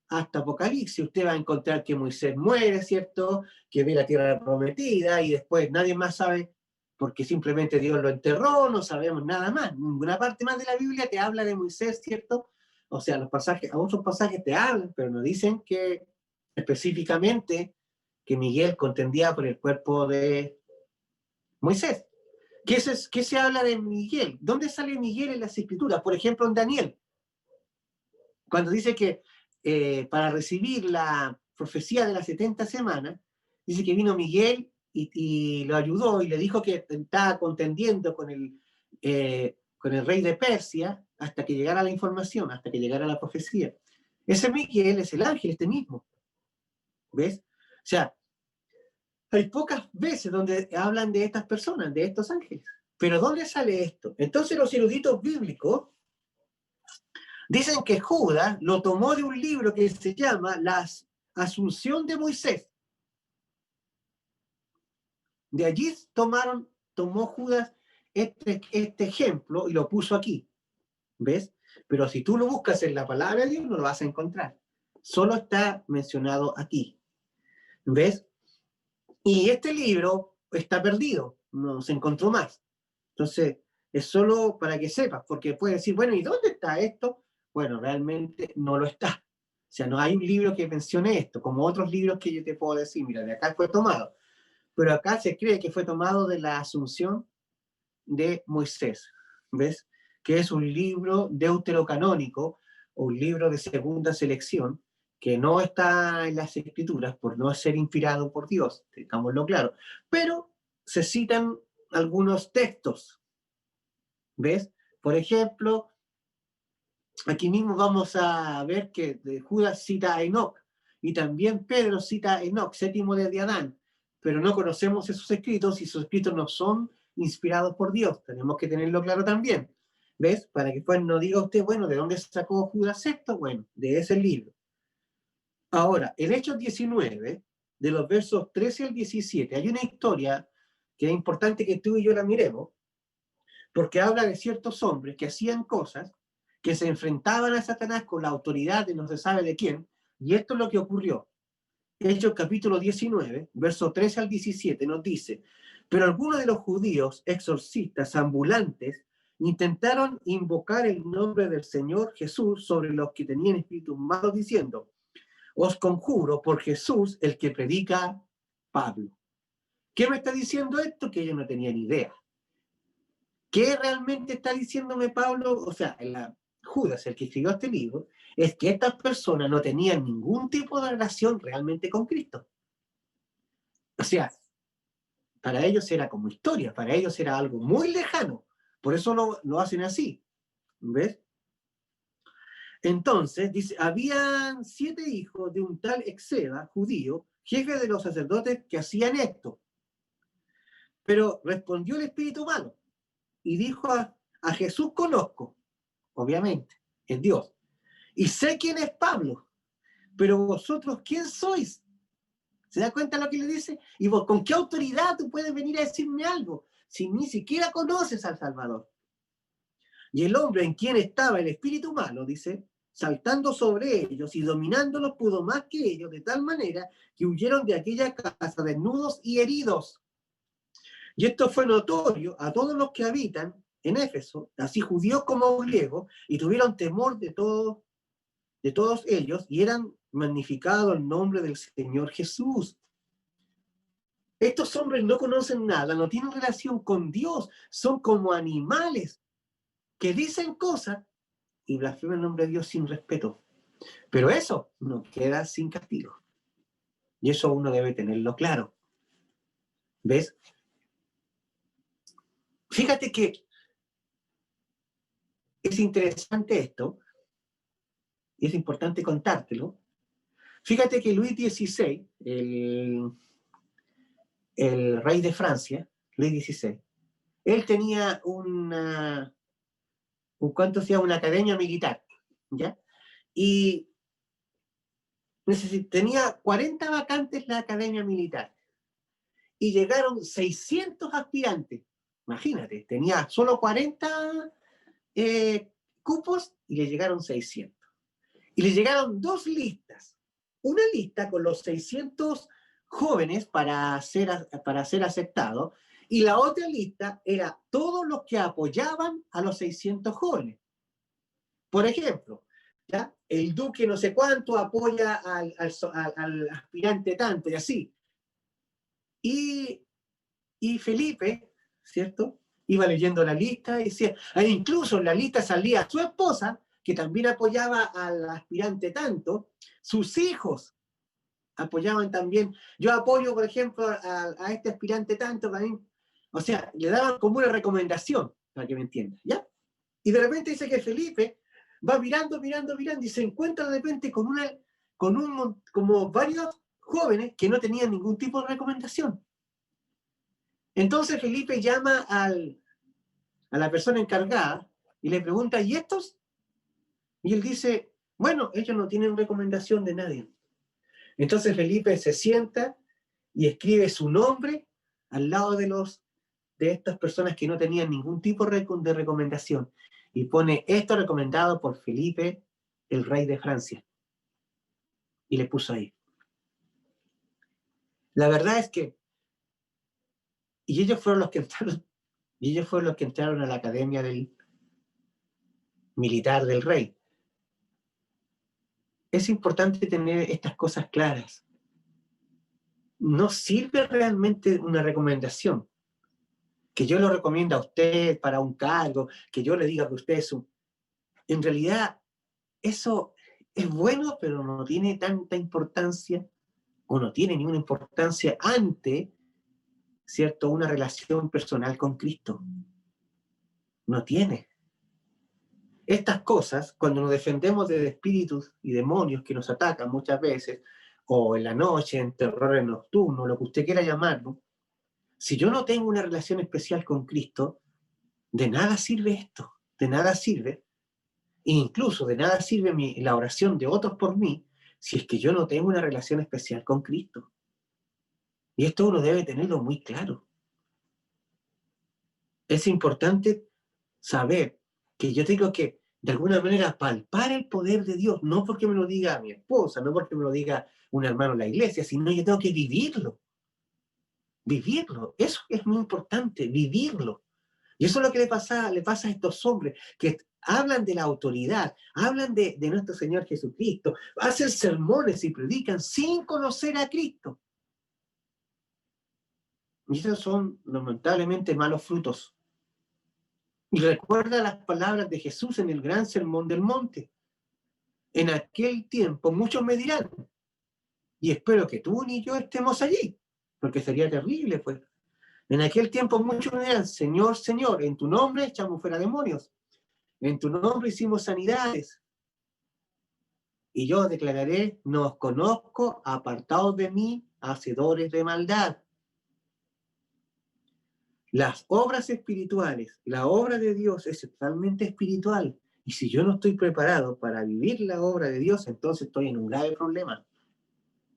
hasta Apocalipsis, usted va a encontrar que Moisés muere, ¿cierto? Que ve la tierra prometida y después nadie más sabe, porque simplemente Dios lo enterró, no sabemos nada más. Ninguna parte más de la Biblia te habla de Moisés, ¿cierto? O sea, otros pasajes te hablan, pero no dicen que específicamente que Miguel contendía por el cuerpo de Moisés. ¿Qué se habla de Miguel? ¿Dónde sale Miguel en las Escrituras? Por ejemplo, en Daniel. Cuando dice que para recibir la profecía de las 70 semanas, dice que vino Miguel y lo ayudó y le dijo que estaba contendiendo con el rey de Persia hasta que llegara la información, hasta que llegara la profecía. Ese Miguel es el ángel, este mismo. ¿Ves? O sea, hay pocas veces donde hablan de estas personas, de estos ángeles. Pero ¿dónde sale esto? Entonces los eruditos bíblicos dicen que Judas lo tomó de un libro que se llama La Asunción de Moisés. De allí tomó Judas este ejemplo y lo puso aquí. ¿Ves? Pero si tú lo buscas en la palabra de Dios, no lo vas a encontrar. Solo está mencionado aquí. ¿Ves? Y este libro está perdido, no se encontró más. Entonces, es solo para que sepas, porque puedes decir, bueno, ¿y dónde está esto? Bueno, realmente no lo está. O sea, no hay un libro que mencione esto, como otros libros que yo te puedo decir, mira, de acá fue tomado. Pero acá se cree que fue tomado de la Asunción de Moisés, ¿ves? Que es un libro deuterocanónico, o un libro de segunda selección, que no está en las escrituras por no ser inspirado por Dios, tengámoslo claro. Pero se citan algunos textos, ¿ves? Por ejemplo, aquí mismo vamos a ver que Judas cita a Enoc, y también Pedro cita a Enoc, séptimo de Adán, pero no conocemos esos escritos y esos escritos no son inspirados por Dios. Tenemos que tenerlo claro también. ¿Ves? Para que pues no diga usted, bueno, ¿de dónde sacó Judas esto? Bueno, de ese libro. Ahora, en Hechos 19, de los versos 13 al 17, hay una historia que es importante que tú y yo la miremos, porque habla de ciertos hombres que hacían cosas, que se enfrentaban a Satanás con la autoridad de no se sabe de quién, y esto es lo que ocurrió. Hechos capítulo 19, verso 13 al 17 nos dice, pero algunos de los judíos exorcistas ambulantes intentaron invocar el nombre del Señor Jesús sobre los que tenían espíritus malos, diciendo, os conjuro por Jesús, el que predica Pablo. ¿Qué me está diciendo esto? Que yo no tenía ni idea. ¿Qué realmente está diciéndome Pablo? O sea, Judas, el que escribió este libro, es que estas personas no tenían ningún tipo de relación realmente con Cristo. O sea, para ellos era como historia, para ellos era algo muy lejano. Por eso lo hacen así. ¿Ves? Entonces, dice, habían 7 hijos de un tal Exeba, judío, jefe de los sacerdotes que hacían esto. Pero respondió el espíritu malo y dijo a Jesús conozco, obviamente, es Dios. Y sé quién es Pablo, pero vosotros, ¿quién sois? ¿Se da cuenta lo que le dice? Y vos, ¿con qué autoridad tú puedes venir a decirme algo si ni siquiera conoces al Salvador? Y el hombre en quien estaba el espíritu malo, dice, saltando sobre ellos y dominándolos, pudo más que ellos, de tal manera que huyeron de aquella casa desnudos y heridos. Y esto fue notorio a todos los que habitan en Éfeso, así judíos como griegos, y tuvieron temor de todos ellos, y eran magnificado el nombre del Señor Jesús. Estos hombres no conocen nada, no tienen relación con Dios, son como animales que dicen cosas y blasfeman el nombre de Dios sin respeto. Pero eso no queda sin castigo. Y eso uno debe tenerlo claro. ¿Ves? Fíjate que es interesante esto, y es importante contártelo. Fíjate que Luis XVI, el rey de Francia, Luis XVI, él tenía una academia militar, ¿ya? Y tenía 40 vacantes la academia militar. Y llegaron 600 aspirantes. Imagínate, tenía solo 40 cupos y le llegaron 600. Y le llegaron 2 listas. Una lista con los 600 jóvenes para ser aceptados, y la otra lista era todos los que apoyaban a los 600 jóvenes. Por ejemplo, ¿ya? El duque no sé cuánto apoya al aspirante tanto, y así. Y Felipe, ¿cierto? Iba leyendo la lista y decía, incluso en la lista salía su esposa, que también apoyaba al aspirante tanto, sus hijos apoyaban también. Yo apoyo, por ejemplo, a este aspirante tanto, también. O sea, le daban como una recomendación, para que me entiendan, ¿ya? Y de repente dice que Felipe va mirando, y se encuentra de repente como varios jóvenes que no tenían ningún tipo de recomendación. Entonces Felipe llama a la persona encargada y le pregunta, ¿y estos? Y él dice, bueno, ellos no tienen recomendación de nadie. Entonces Felipe se sienta y escribe su nombre al lado de estas personas que no tenían ningún tipo de recomendación. Y pone esto recomendado por Felipe, el rey de Francia. Y le puso ahí. La verdad es que, y ellos fueron los que entraron, y ellos fueron los que entraron a la academia del militar del rey. Es importante tener estas cosas claras. No sirve realmente una recomendación, que yo lo recomiendo a usted para un cargo, que yo le diga que usted es un... En realidad, eso es bueno, pero no tiene tanta importancia, o no tiene ninguna importancia ante, ¿cierto?, una relación personal con Cristo. No tiene. Estas cosas, cuando nos defendemos de espíritus y demonios que nos atacan muchas veces, o en la noche, en terrores nocturnos, lo que usted quiera llamarlo, si yo no tengo una relación especial con Cristo, de nada sirve esto, de nada sirve, e incluso de nada sirve la oración de otros por mí, si es que yo no tengo una relación especial con Cristo. Y esto uno debe tenerlo muy claro. Es importante saber que yo tengo que, de alguna manera, palpar el poder de Dios, no porque me lo diga mi esposa, no porque me lo diga un hermano en la iglesia, sino yo tengo que vivirlo. Vivirlo. Eso es muy importante, vivirlo. Y eso es lo que le pasa a estos hombres, que hablan de la autoridad, hablan de nuestro Señor Jesucristo, hacen sermones y predican sin conocer a Cristo. Y esos son, lamentablemente, malos frutos. Y recuerda las palabras de Jesús en el gran sermón del monte. En aquel tiempo muchos me dirán, y espero que tú ni yo estemos allí, porque sería terrible, pues. En aquel tiempo muchos me dirán, Señor, Señor, en tu nombre echamos fuera demonios, en tu nombre hicimos sanidades. Y yo declararé, no os conozco, apartados de mí, hacedores de maldad. Las obras espirituales, la obra de Dios es totalmente espiritual. Y si yo no estoy preparado para vivir la obra de Dios, entonces estoy en un grave problema,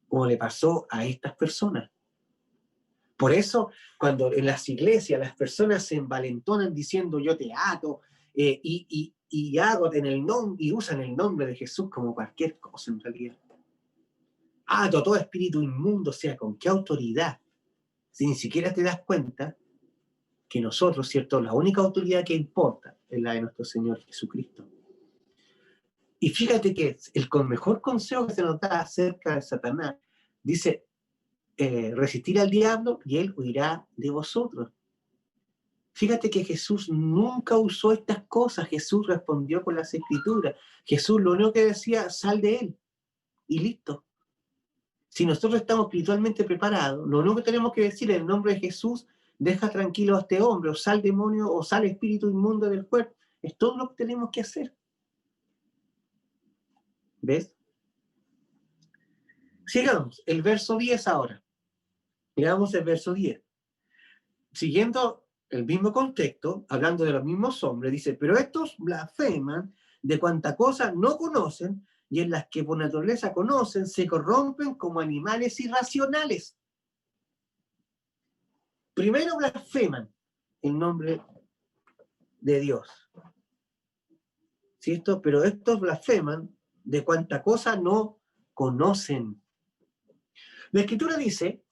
como le pasó a estas personas. Por eso, cuando en las iglesias las personas se envalentonan diciendo yo te ato, y hago en el nombre, y usan el nombre de Jesús como cualquier cosa en realidad. Ato todo espíritu inmundo, o sea, ¿con qué autoridad? Si ni siquiera te das cuenta que nosotros, ¿cierto? La única autoridad que importa es la de nuestro Señor Jesucristo. Y fíjate que el mejor consejo que se nos da acerca de Satanás, dice, resistir al diablo y él huirá de vosotros. Fíjate que Jesús nunca usó estas cosas, Jesús respondió con las escrituras. Jesús lo único que decía, sal de él, y listo. Si nosotros estamos espiritualmente preparados, lo único que tenemos que decir en el nombre de Jesús, deja tranquilo a este hombre, o sal demonio, o sal espíritu inmundo del cuerpo. Es todo lo que tenemos que hacer. ¿Ves? Sigamos, el verso 10 ahora. Miramos el verso 10. Siguiendo el mismo contexto, hablando de los mismos hombres, dice, pero estos blasfeman de cuanta cosa no conocen, y en las que por naturaleza conocen, se corrompen como animales irracionales. Primero blasfeman el nombre de Dios. ¿Cierto? Pero estos blasfeman de cuanta cosa no conocen. La Escritura dice,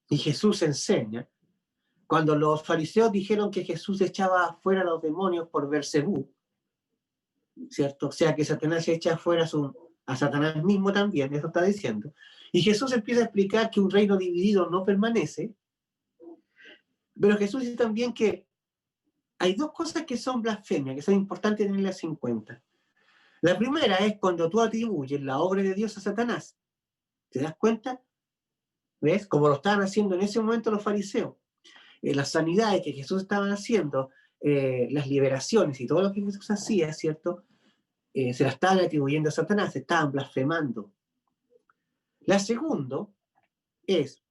y Jesús enseña, cuando los fariseos dijeron que Jesús echaba fuera a los demonios por Beelzebú, ¿cierto? O sea, que Satanás echa fuera a Satanás mismo también, eso está diciendo. Y Jesús empieza a explicar que un reino dividido no permanece, pero Jesús dice también que hay dos cosas que son blasfemias, que son importantes tenerlas en cuenta. La primera es cuando tú atribuyes la obra de Dios a Satanás. ¿Te das cuenta? ¿Ves? Como lo estaban haciendo en ese momento los fariseos. Las sanidades que Jesús estaba haciendo, las liberaciones y todo lo que Jesús hacía, ¿cierto? Se las estaban atribuyendo a Satanás, se estaban blasfemando. La segunda es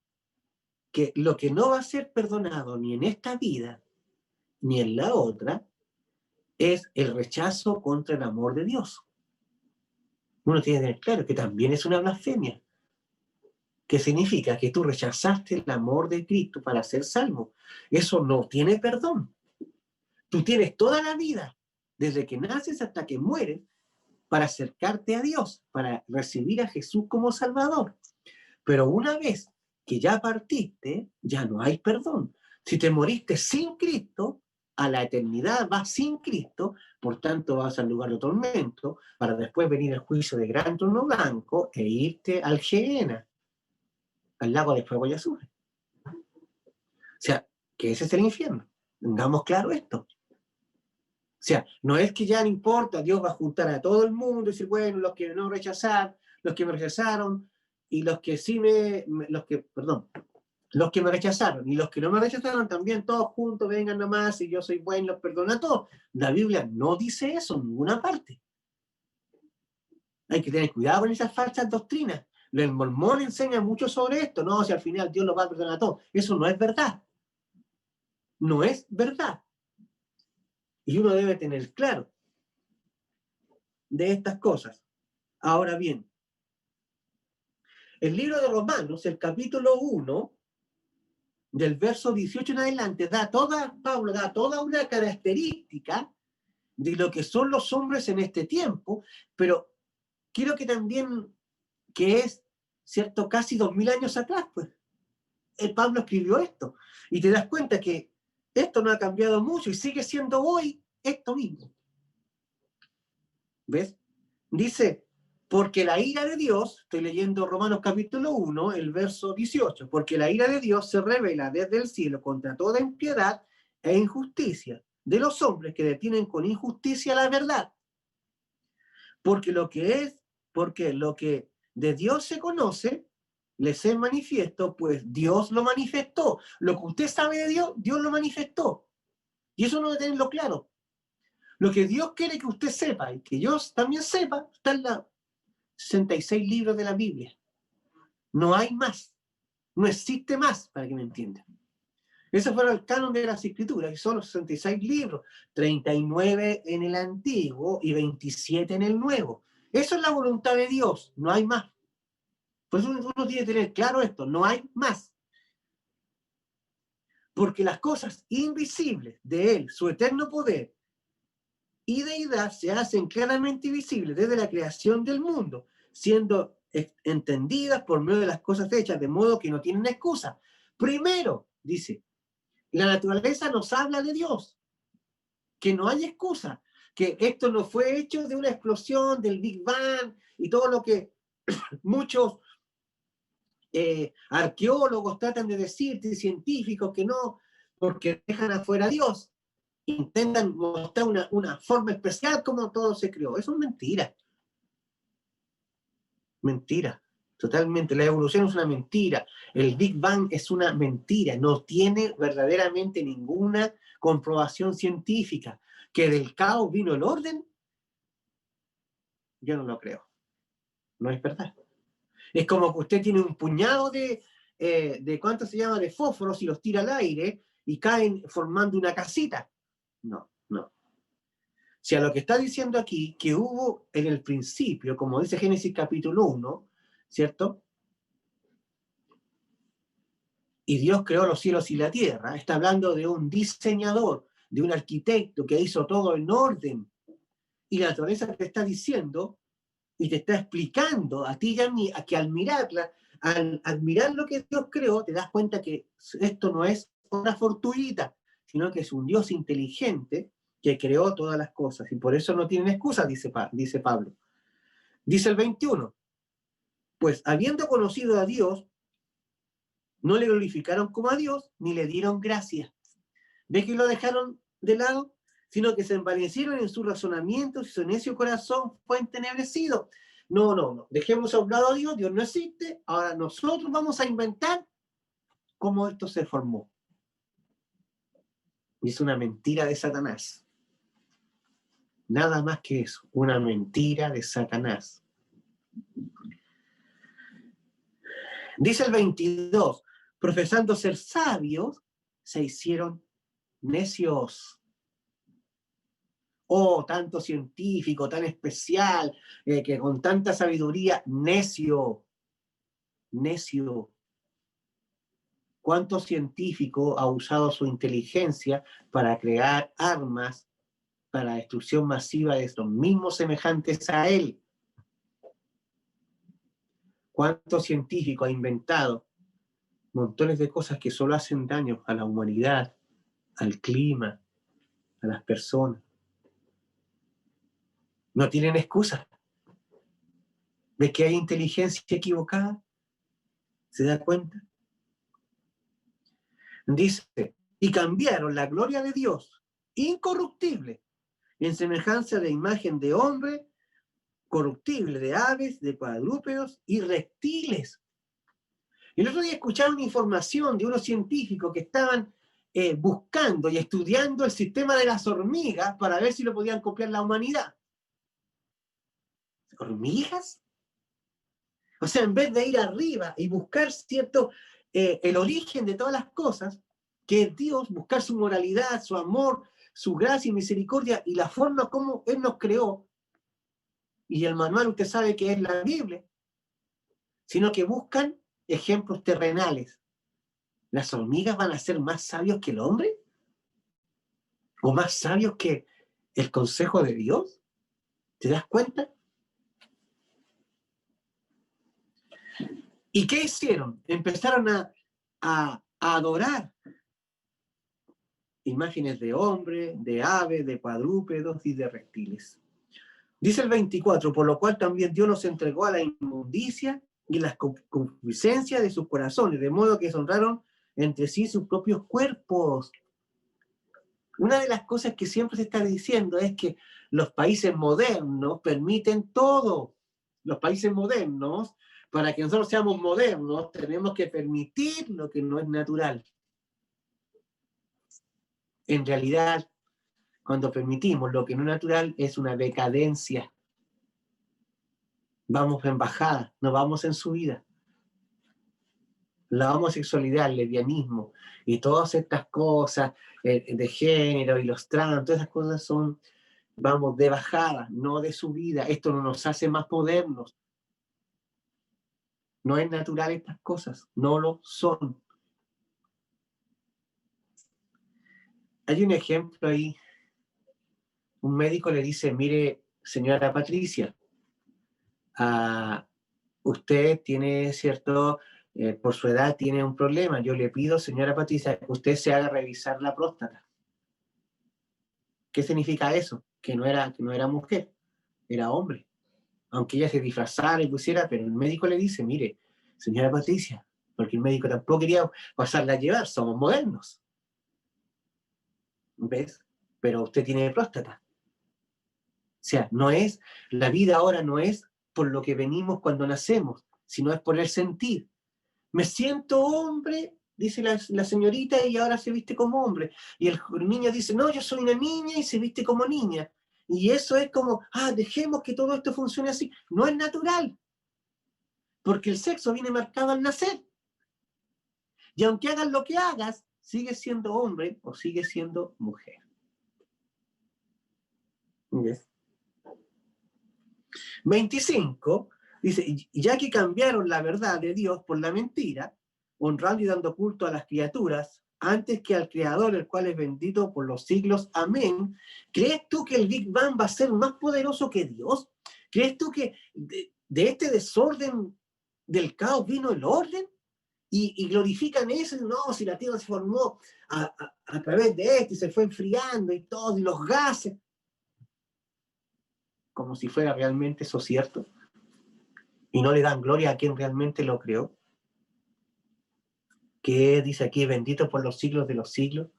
que lo que no va a ser perdonado ni en esta vida ni en la otra es el rechazo contra el amor de Dios. Uno tiene que tener claro que también es una blasfemia, que significa que tú rechazaste el amor de Cristo para ser salvo. Eso no tiene perdón. Tú tienes toda la vida, desde que naces hasta que mueres, para acercarte a Dios, para recibir a Jesús como Salvador. Pero una vez que ya partiste, ya no hay perdón. Si te moriste sin Cristo, a la eternidad vas sin Cristo, por tanto vas al lugar de tormento, para después venir el juicio de gran trono blanco e irte al Gehenna, al lago de fuego y azufre. O sea, que ese es el infierno. Tengamos claro esto. O sea, no es que ya no importa, Dios va a juntar a todo el mundo y decir, bueno, los que no rechazaron, los que me rechazaron, y los que sí los que me rechazaron y los que no me rechazaron también, todos juntos, vengan nomás, y yo soy bueno, los perdono a todos. La Biblia no dice eso en ninguna parte. Hay que tener cuidado con esas falsas doctrinas. El mormón enseña mucho sobre esto, no, si al final Dios los va a perdonar a todos. Eso no es verdad. No es verdad. Y uno debe tener claro de estas cosas. Ahora bien, el libro de Romanos, el capítulo 1, del verso 18 en adelante, Pablo da toda una característica de lo que son los hombres en este tiempo, pero quiero que también, que es, ¿cierto?, casi 2000 años atrás, pues, el Pablo escribió esto, y te das cuenta que esto no ha cambiado mucho y sigue siendo hoy esto mismo. ¿Ves? Dice, porque la ira de Dios, estoy leyendo Romanos capítulo 1, el verso 18, porque la ira de Dios se revela desde el cielo contra toda impiedad e injusticia de los hombres que detienen con injusticia la verdad. Porque lo que de Dios se conoce, les es manifiesto, pues Dios lo manifestó. Lo que usted sabe de Dios, Dios lo manifestó. Y eso no debe tenerlo claro. Lo que Dios quiere que usted sepa y que yo también sepa, está en los 66 libros de la Biblia. No hay más. No existe más, para que me entiendan. Ese fue el canon de las Escrituras, que son los 66 libros, 39 en el Antiguo y 27 en el Nuevo. Eso es la voluntad de Dios, no hay más. Por eso uno tiene que tener claro esto, no hay más. Porque las cosas invisibles de Él, su eterno poder y deidad, se hacen claramente visibles desde la creación del mundo, siendo entendidas por medio de las cosas hechas, de modo que no tienen excusa. Primero, dice, la naturaleza nos habla de Dios, que no hay excusa, que esto no fue hecho de una explosión del Big Bang y todo lo que muchos arqueólogos tratan de decirte, científicos que no, porque dejan afuera a Dios, intentan mostrar una forma especial como todo se creó. Eso es mentira. Mentira. Totalmente. La evolución es una mentira. El Big Bang es una mentira. No tiene verdaderamente ninguna comprobación científica. Que del caos vino el orden, yo no lo creo. No es verdad. Es como que usted tiene un puñado de ¿cuánto se llama? De fósforos y los tira al aire y caen formando una casita. No, no. Si a lo que está diciendo aquí, que hubo en el principio, como dice Génesis capítulo 1, ¿cierto? Y Dios creó los cielos y la tierra, está hablando de un diseñador, de un arquitecto que hizo todo en orden. Y la naturaleza te está diciendo y te está explicando a ti y a mí a que al admirar lo que Dios creó, te das cuenta que esto no es una fortuita, sino que es un Dios inteligente que creó todas las cosas. Y por eso no tienen excusa, dice Pablo. Dice el 21, pues habiendo conocido a Dios, no le glorificaron como a Dios, ni le dieron gracias. ¿Ve que lo dejaron de lado? Sino que se envanecieron en sus razonamientos y su necio corazón fue entenebrecido. No. Dejemos a un lado a Dios, Dios no existe. Ahora nosotros vamos a inventar cómo esto se formó. Y es una mentira de Satanás. Nada más que eso, una mentira de Satanás. Dice el 22, profesando ser sabios, se hicieron necios. Oh, tanto científico, tan especial, que con tanta sabiduría, necio. ¿Cuánto científico ha usado su inteligencia para crear armas para la destrucción masiva de estos mismos semejantes a él? ¿Cuánto científico ha inventado montones de cosas que solo hacen daño a la humanidad, al clima, a las personas. No tienen excusa. ¿De que hay inteligencia equivocada? ¿Se da cuenta? Dice, y cambiaron la gloria de Dios, incorruptible, en semejanza de imagen de hombre, corruptible, de aves, de cuadrúpedos y reptiles. Y el otro día escuchaba una información de unos científicos que estaban buscando y estudiando el sistema de las hormigas para ver si lo podían copiar la humanidad. ¿Hormigas? O sea, en vez de ir arriba y buscar el origen de todas las cosas, que es Dios, buscar su moralidad, su amor, su gracia y misericordia y la forma como Él nos creó, y el manual usted sabe que es la Biblia, sino que buscan ejemplos terrenales. ¿Las hormigas van a ser más sabios que el hombre? ¿O más sabios que el consejo de Dios? ¿Te das cuenta? ¿Y qué hicieron? Empezaron a adorar imágenes de hombres, de aves, de cuadrúpedos y de reptiles. Dice el 24, por lo cual también Dios nos entregó a la inmundicia y la concupiscencia de sus corazones, de modo que honraron entre sí sus propios cuerpos. Una de las cosas que siempre se está diciendo es que los países modernos permiten todo. Los países modernos, para que nosotros seamos modernos, tenemos que permitir lo que no es natural. En realidad, cuando permitimos lo que no es natural, es una decadencia. Vamos en bajada, no vamos en subida. La homosexualidad, el lesbianismo y todas estas cosas de género y los trans, todas esas cosas son, vamos, de bajada, no de subida. Esto no nos hace más modernos. No es natural estas cosas, no lo son. Hay un ejemplo ahí. Un médico le dice, mire, señora Patricia, usted tiene por su edad tiene un problema. Yo le pido, señora Patricia, que usted se haga revisar la próstata. ¿Qué significa eso? Que no era mujer, era hombre. Aunque ella se disfrazara y pusiera, pero el médico le dice, mire, señora Patricia, porque el médico tampoco quería pasarla a llevar, somos modernos. ¿Ves? Pero usted tiene próstata. O sea, la vida ahora no es por lo que venimos cuando nacemos, sino es por el sentir. Me siento hombre, dice la señorita, y ahora se viste como hombre. Y el niño dice, no, yo soy una niña y se viste como niña. Y eso es como, dejemos que todo esto funcione así. No es natural, porque el sexo viene marcado al nacer. Y aunque hagas lo que hagas, sigue siendo hombre o sigue siendo mujer. ¿Ves? 25, dice, ya que cambiaron la verdad de Dios por la mentira, honrando y dando culto a las criaturas, antes que al Creador, el cual es bendito por los siglos. Amén. ¿Crees tú que el Big Bang va a ser más poderoso que Dios? ¿Crees tú que de este desorden del caos vino el orden? Y glorifican eso, no, si la Tierra se formó a través de esto y se fue enfriando y todo, y los gases. Como si fuera realmente eso cierto. Y no le dan gloria a quien realmente lo creó. Que dice aquí, bendito por los siglos de los siglos.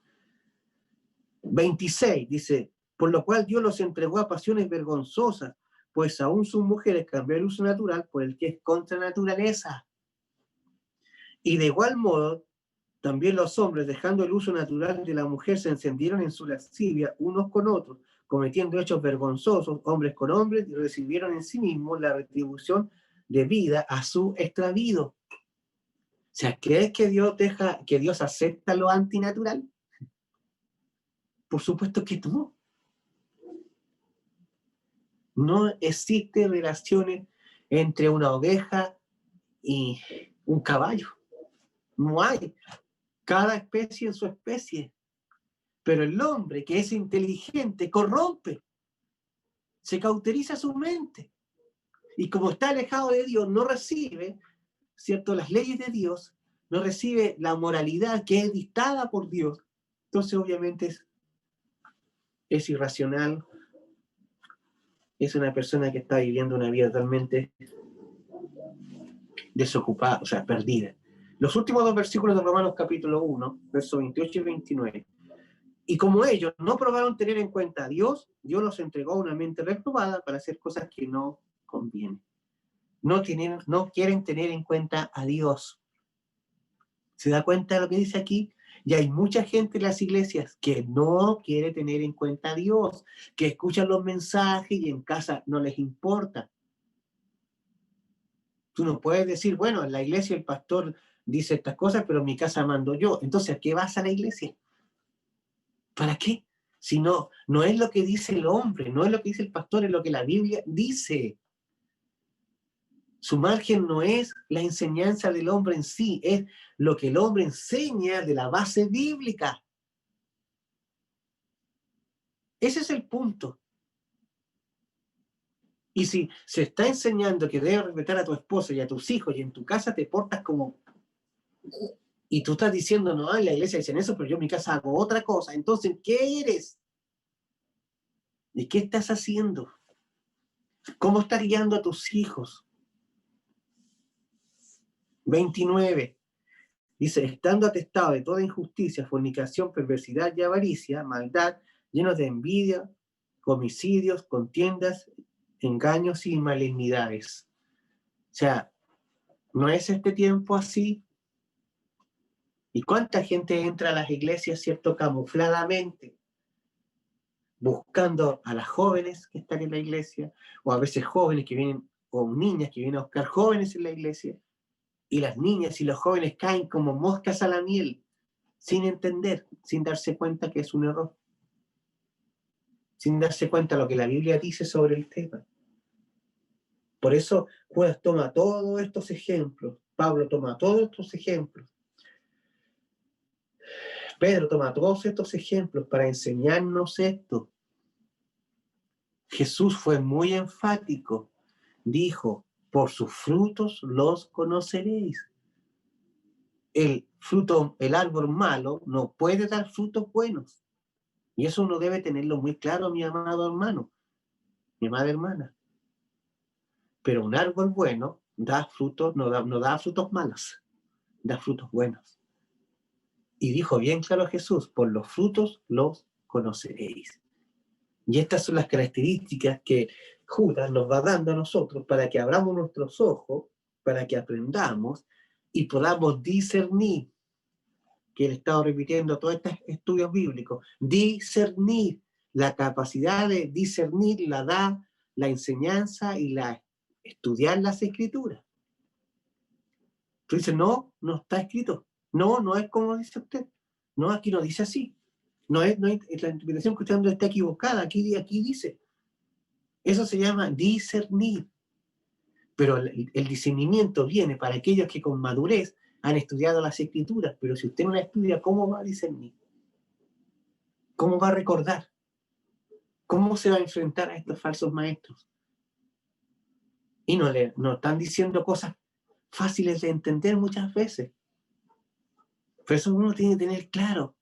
26, dice, por lo cual Dios los entregó a pasiones vergonzosas, pues aún sus mujeres cambió el uso natural por el que es contra naturaleza. Y de igual modo, también los hombres, dejando el uso natural de la mujer, se encendieron en su lascivia unos con otros, cometiendo hechos vergonzosos, hombres con hombres, y recibieron en sí mismos la retribución de vida a su extravío. O sea, ¿crees que Dios acepta lo antinatural? Por supuesto que no. No existe relaciones entre una oveja y un caballo. No hay. Cada especie en su especie. Pero el hombre que es inteligente corrompe. Se cauteriza su mente. Y como está alejado de Dios, no recibe, ¿cierto?, las leyes de Dios, no recibe la moralidad que es dictada por Dios, entonces obviamente es irracional, es una persona que está viviendo una vida totalmente desocupada, o sea, perdida. Los últimos dos versículos de Romanos capítulo 1, versos 28 y 29. Y como ellos no probaron tener en cuenta a Dios, Dios los entregó a una mente reprobada para hacer cosas que no convienen. No quieren tener en cuenta a Dios. ¿Se da cuenta de lo que dice aquí? Y hay mucha gente en las iglesias que no quiere tener en cuenta a Dios, que escuchan los mensajes y en casa no les importa. Tú no puedes decir, bueno, en la iglesia el pastor dice estas cosas, pero en mi casa mando yo. Entonces, ¿a qué vas a la iglesia? ¿Para qué? Si no es lo que dice el hombre, no es lo que dice el pastor, es lo que la Biblia dice. Su margen no es la enseñanza del hombre en sí, es lo que el hombre enseña de la base bíblica. Ese es el punto. Y si se está enseñando que debes respetar a tu esposa y a tus hijos y en tu casa te portas como... Y tú estás diciendo, no, en la iglesia dicen eso, pero yo en mi casa hago otra cosa. Entonces, ¿qué eres? ¿De qué estás haciendo? ¿Cómo estás guiando a tus hijos? 29. Dice, estando atestado de toda injusticia, fornicación, perversidad y avaricia, maldad, llenos de envidia, homicidios, contiendas, engaños y malignidades. O sea, ¿no es este tiempo así? ¿Y cuánta gente entra a las iglesias, cierto, camufladamente, buscando a las jóvenes que están en la iglesia, o a veces jóvenes que vienen, o niñas que vienen a buscar jóvenes en la iglesia, y las niñas y los jóvenes caen como moscas a la miel, sin entender, sin darse cuenta que es un error, sin darse cuenta de lo que la Biblia dice sobre el tema. Por eso Judas toma todos estos ejemplos, Pablo toma todos estos ejemplos, Pedro toma todos estos ejemplos para enseñarnos esto. Jesús fue muy enfático, dijo, por sus frutos los conoceréis. El árbol malo no puede dar frutos buenos. Y eso uno debe tenerlo muy claro, mi amado hermano, mi amada hermana. Pero un árbol bueno da frutos, no da frutos malos, da frutos buenos. Y dijo bien claro Jesús, por los frutos los conoceréis. Y estas son las características que Judas nos va dando a nosotros para que abramos nuestros ojos, para que aprendamos y podamos discernir, que él ha estado repitiendo todos estos estudios bíblicos, discernir, la capacidad de discernir la da la enseñanza y estudiar las escrituras. Tú dices, no está escrito. No es como dice usted. No, aquí no dice así. No es la interpretación que usted anda está equivocada. Aquí dice. Eso se llama discernir. Pero el discernimiento viene para aquellos que con madurez han estudiado las escrituras. Pero si usted no la estudia, ¿cómo va a discernir? ¿Cómo va a recordar? ¿Cómo se va a enfrentar a estos falsos maestros? Y no están diciendo cosas fáciles de entender muchas veces. Por eso uno tiene que tener claro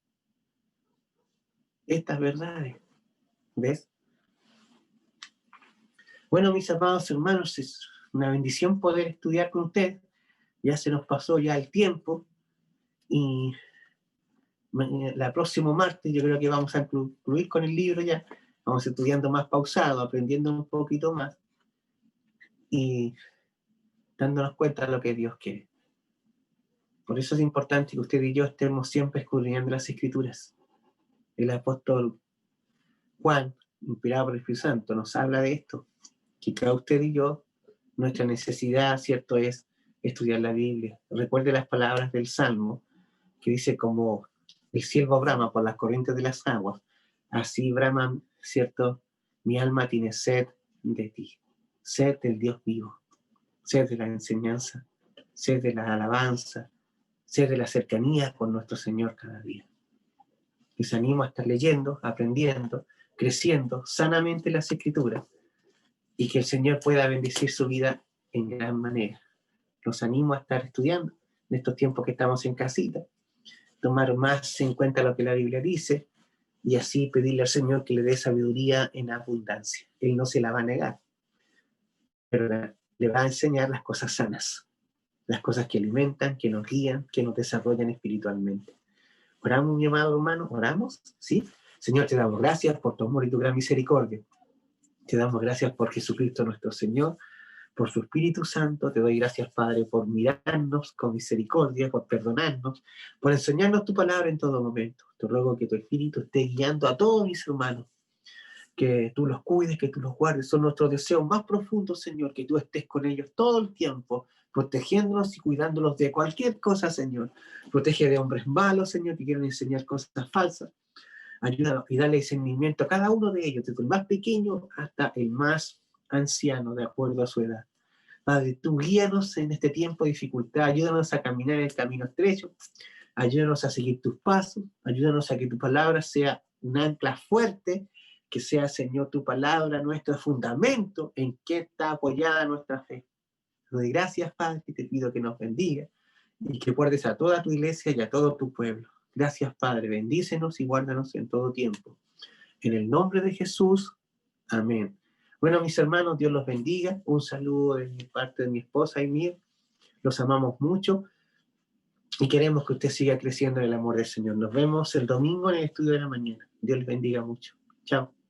estas verdades. ¿Ves? Bueno, mis amados hermanos, es una bendición poder estudiar con ustedes. Ya se nos pasó ya el tiempo y la próxima martes yo creo que vamos a concluir con el libro ya. Vamos estudiando más pausado, aprendiendo un poquito más y dándonos cuenta de lo que Dios quiere. Por eso es importante que usted y yo estemos siempre escudriñando las Escrituras. El apóstol Juan, inspirado por el Espíritu Santo, nos habla de esto, que cada usted y yo, nuestra necesidad, ¿cierto?, es estudiar la Biblia. Recuerde las palabras del Salmo, que dice, como el ciervo brama por las corrientes de las aguas, así braman, ¿cierto?, mi alma tiene sed de ti, sed del Dios vivo, sed de la enseñanza, sed de la alabanza, sed de la cercanía con nuestro Señor cada día. Les animo a estar leyendo, aprendiendo, creciendo sanamente las Escrituras y que el Señor pueda bendecir su vida en gran manera. Los animo a estar estudiando en estos tiempos que estamos en casita, tomar más en cuenta lo que la Biblia dice y así pedirle al Señor que le dé sabiduría en abundancia. Él no se la va a negar, pero le va a enseñar las cosas sanas, las cosas que alimentan, que nos guían, que nos desarrollan espiritualmente. Oramos, mi amado hermano, oramos, ¿sí? Señor, te damos gracias por tu amor y tu gran misericordia. Te damos gracias por Jesucristo nuestro Señor, por su Espíritu Santo. Te doy gracias, Padre, por mirarnos con misericordia, por perdonarnos, por enseñarnos tu palabra en todo momento. Te ruego que tu Espíritu esté guiando a todos mis hermanos, que tú los cuides, que tú los guardes. Son nuestros deseos más profundos, Señor, que tú estés con ellos todo el tiempo, protegiéndolos y cuidándolos de cualquier cosa, Señor. Protege de hombres malos, Señor, que quieren enseñar cosas falsas. Ayúdanos y dale discernimiento a cada uno de ellos, desde el más pequeño hasta el más anciano, de acuerdo a su edad. Padre, tú guíanos en este tiempo de dificultad, ayúdanos a caminar en el camino estrecho, ayúdanos a seguir tus pasos, ayúdanos a que tu palabra sea un ancla fuerte, que sea, Señor, tu palabra nuestro fundamento en que está apoyada nuestra fe. Te doy gracias, Padre, y te pido que nos bendiga y que guardes a toda tu iglesia y a todo tu pueblo. Gracias, Padre, bendícenos y guárdanos en todo tiempo. En el nombre de Jesús, amén. Bueno, mis hermanos, Dios los bendiga. Un saludo de parte de mi esposa y mío. Los amamos mucho y queremos que usted siga creciendo en el amor del Señor. Nos vemos el domingo en el estudio de la mañana. Dios les bendiga mucho. Chao.